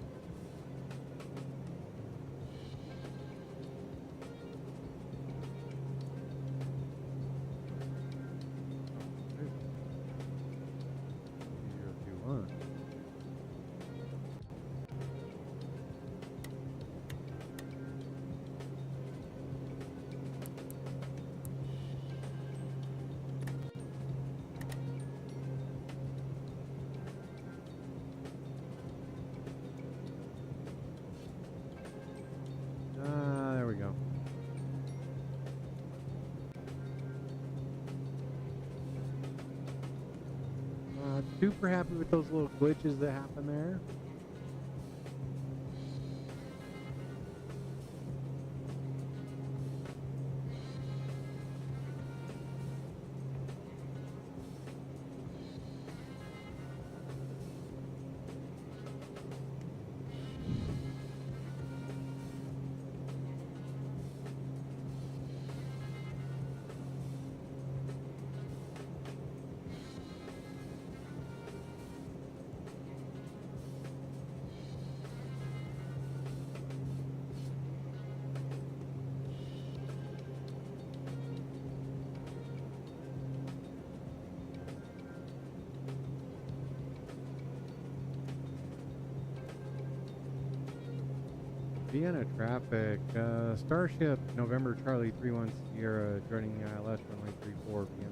There we go. Super happy with those little glitches that happen there. Vienna traffic, Starship, November Charlie 31 Sierra, joining the ILS runway 34, Vienna.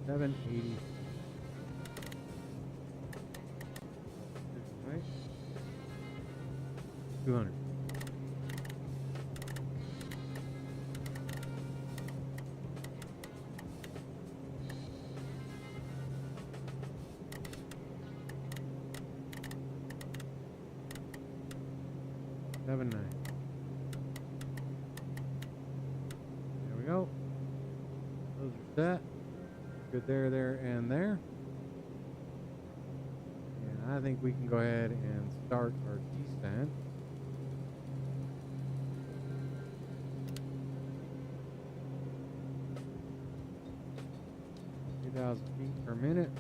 $780. Right? 200. $790. There we go. Those are set. Good there, and there. And I think we can go ahead and start our descent. 2,000 feet per minute.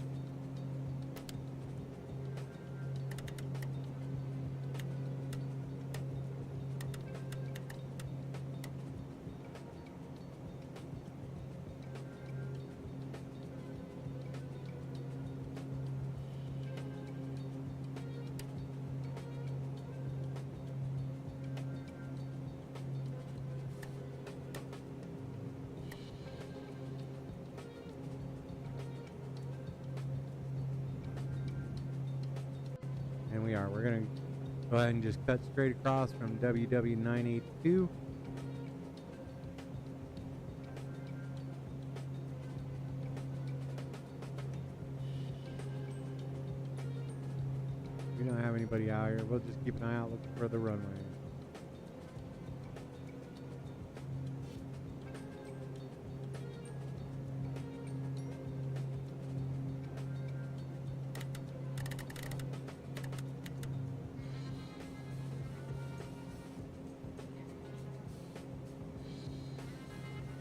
And we are. We're going to go ahead and just cut straight across from WW982. We don't have anybody out here. We'll just keep an eye out looking for the runway.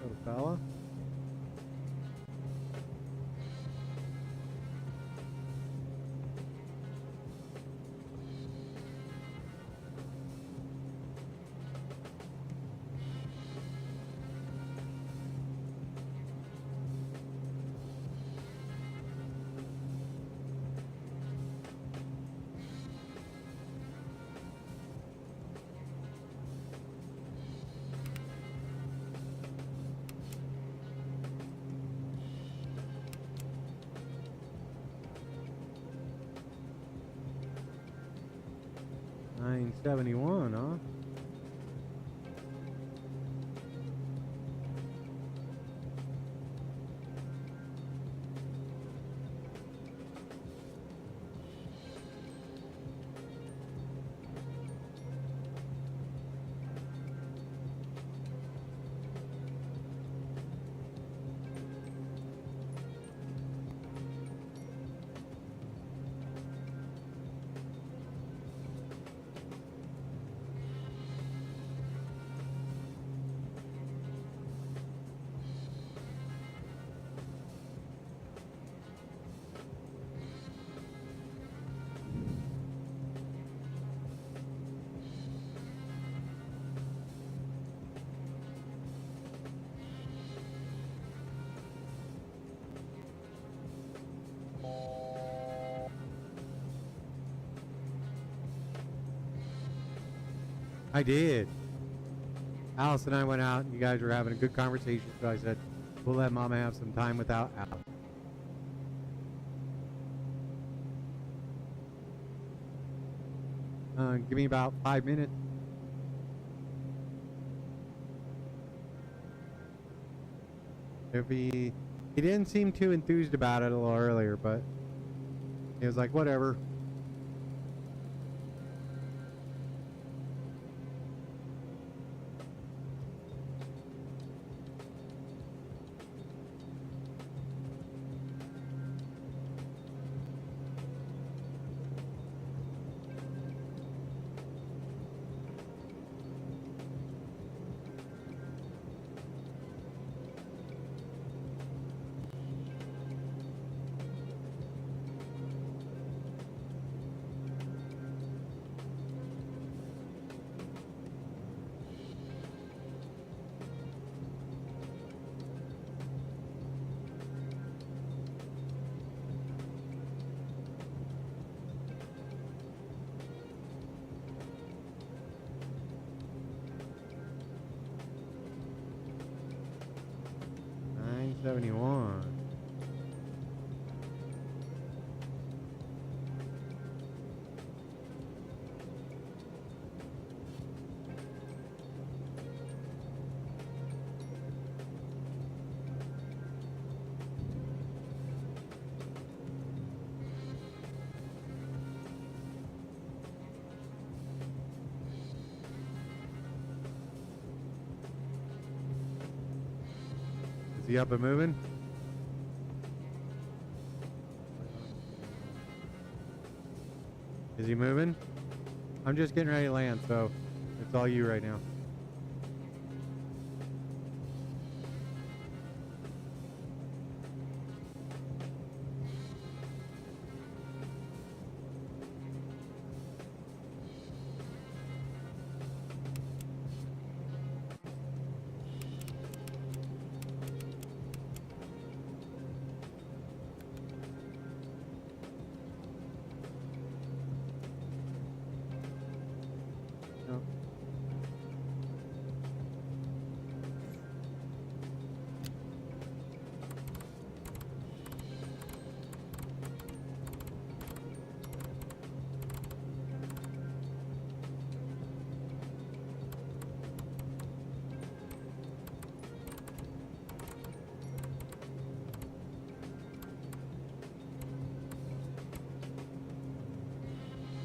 Little fella. 971, huh? I did. Alice and I went out, and you guys were having a good conversation, so I said, we'll let Mama have some time without Alice. Give me about 5 minutes. If he didn't seem too enthused about it a little earlier, but he was like, whatever. Is he up and moving? Is he moving? I'm just getting ready to land, so it's all you right now.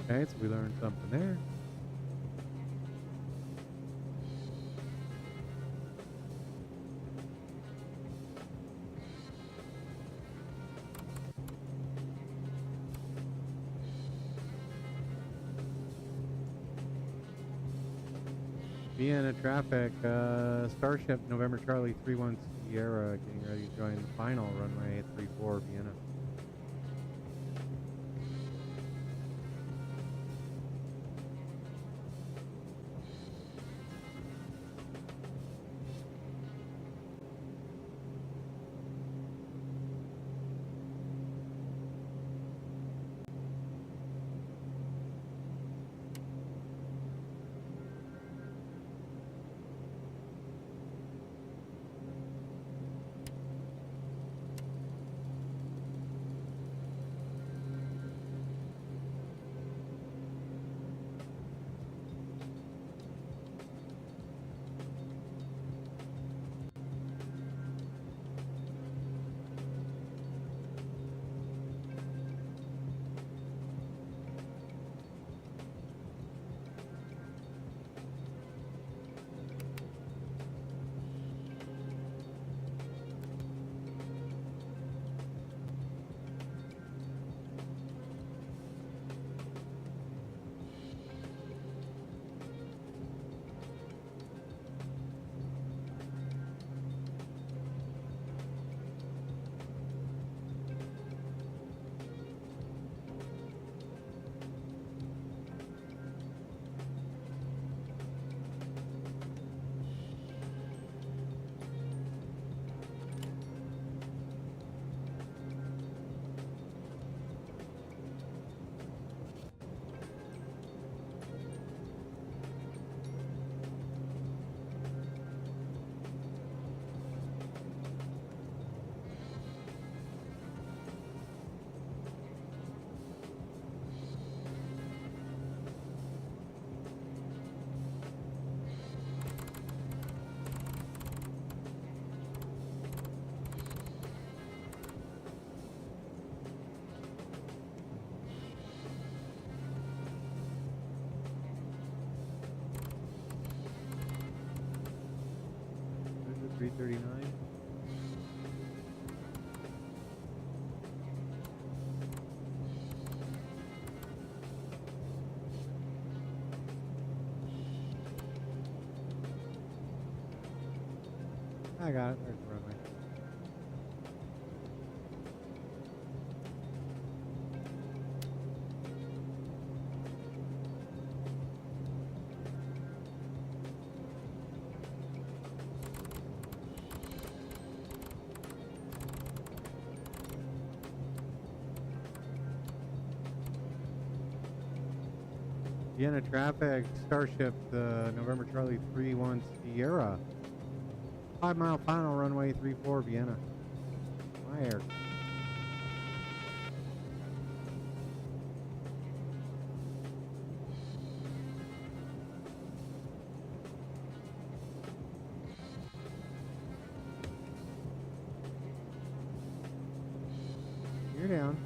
Okay, so we learned something there. Vienna traffic, Starship, November Charlie 31 Sierra, getting ready to join the final runway at 34 Vienna. 339. I got it. There's the runway. Vienna traffic, Starship, November Charlie 31 Sierra. 5 mile final, runway 34, Vienna. My air. You're down.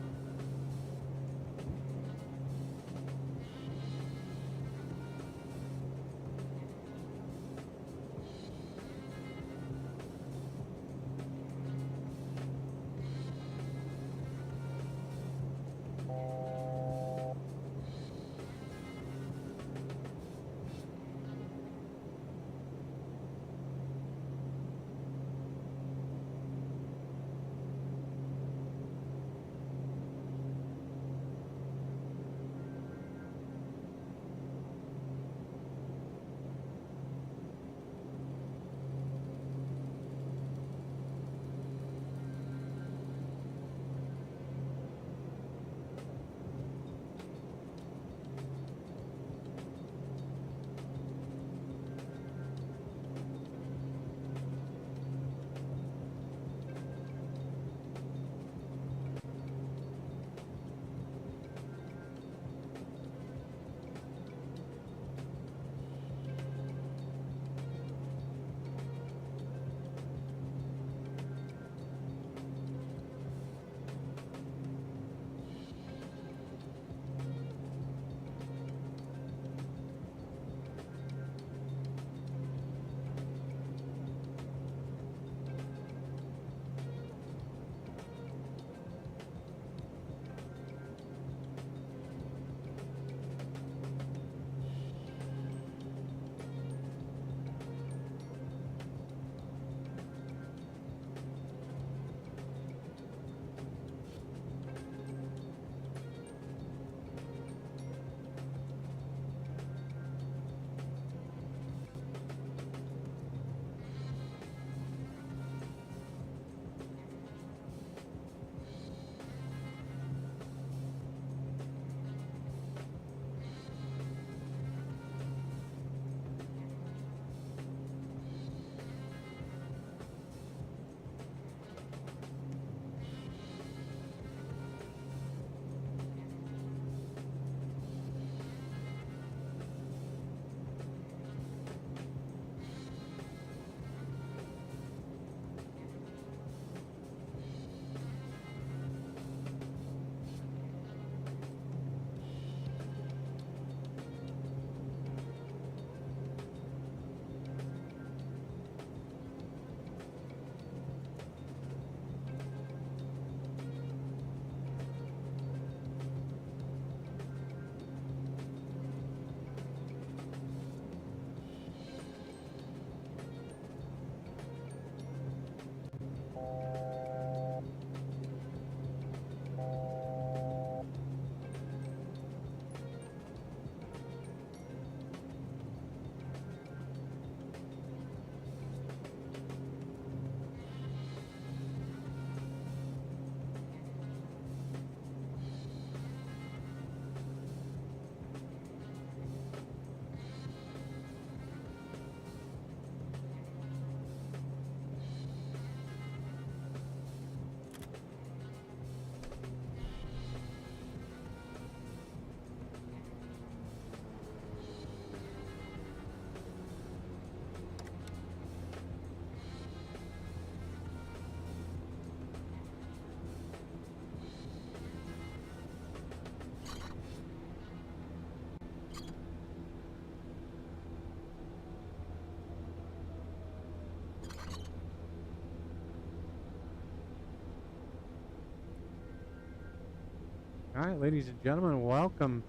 All right, ladies and gentlemen, welcome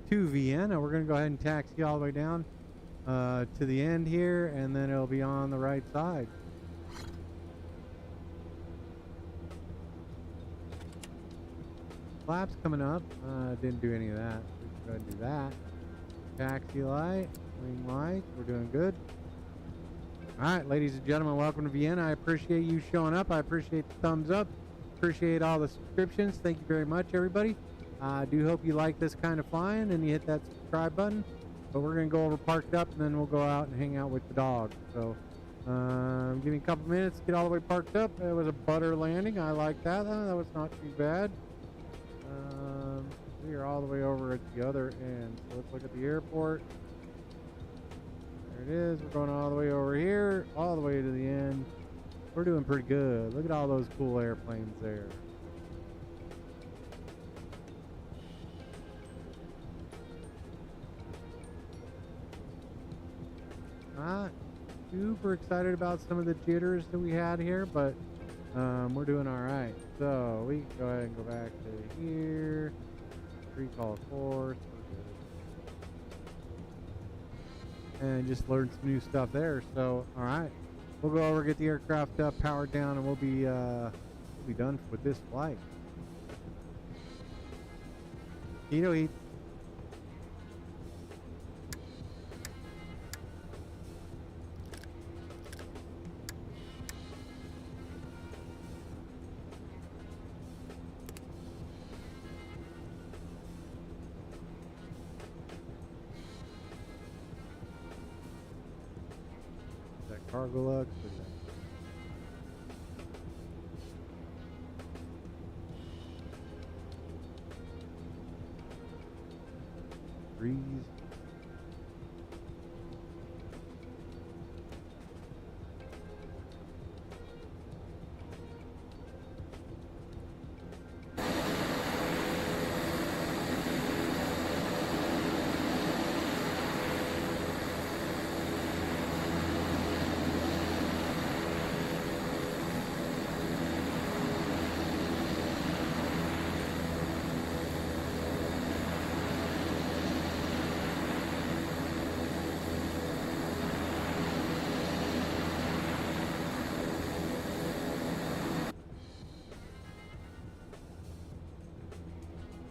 to Vienna. We're going to go ahead and taxi all the way down to the end here, and then it'll be on the right side. Flaps coming up. Didn't do any of that. We can go ahead and do that. Taxi light, wing light. We're doing good. All right, ladies and gentlemen, welcome to Vienna. I appreciate you showing up. I appreciate the thumbs up. Appreciate all the subscriptions. Thank you very much, everybody. I do hope you like this kind of flying and you hit that subscribe button. But we're going to go over parked up, and then we'll go out and hang out with the dog. So give me a couple minutes to get all the way parked up. It was a butter landing. I like that. That was not too bad. We are all the way over at the other end. So let's look at the airport. There it is. We're going all the way over here, all the way to the end. We're doing pretty good. Look at all those cool airplanes there. Not super excited about some of the jitters that we had here, but we're doing all right. So we can go ahead and go back to here. Recall course. And just learn some new stuff there. So all right, we'll go over, get the aircraft up, powered down, and we'll be done with this flight. Heat. Cargo lux. Breeze.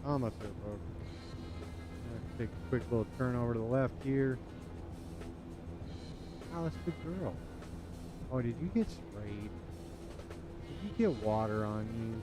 Almost there, folks. Take a quick little turn over to the left here. Oh, that's a good girl. Oh, did you get sprayed? Did you get water on you?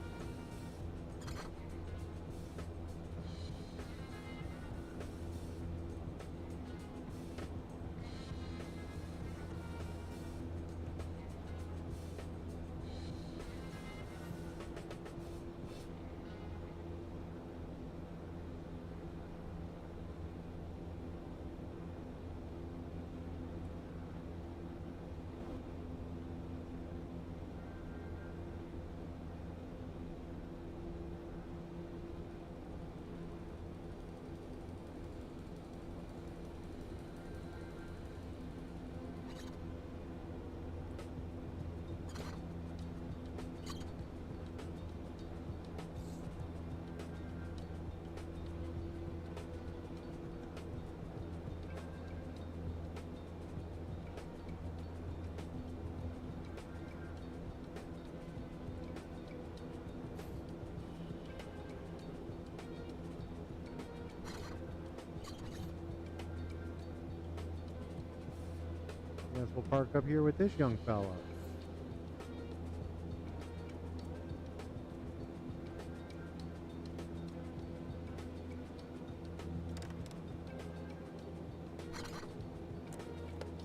Guess we'll park up here with this young fella.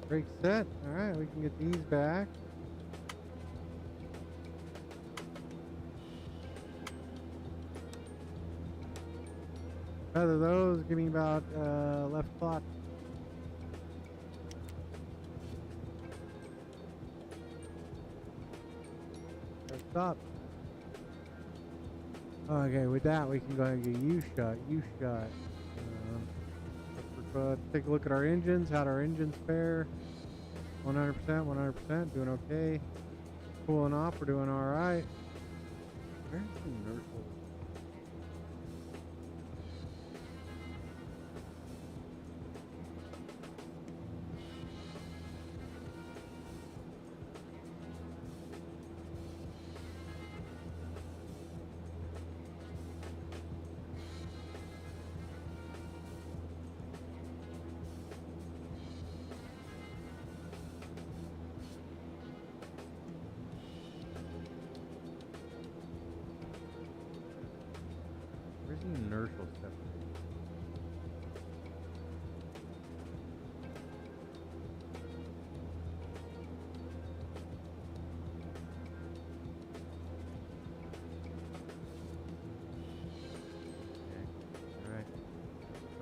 Brake set. All right, we can get these back. Feather those. Give me about left clock. Stop. Okay, with that we can go ahead and get U shot. Take a look at our engines. How'd our engines fare? 100%, doing okay. Cooling off, we're doing all right. Where's the inertial? Inertial separation.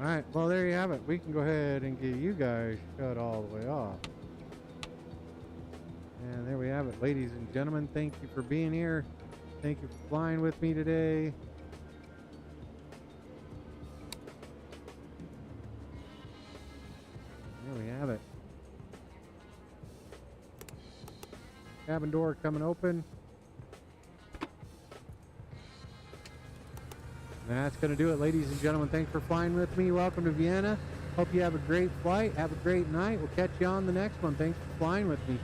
All right, well, there you have it. We can go ahead and get you guys shut all the way off. And there we have it, ladies and gentlemen. Thank you for being here. Thank you for flying with me today. There we have it. Cabin door coming open. That's going to do it, ladies and gentlemen. Thanks for flying with me. Welcome to Vienna. Hope you have a great flight. Have a great night. We'll catch you on the next one. Thanks for flying with me.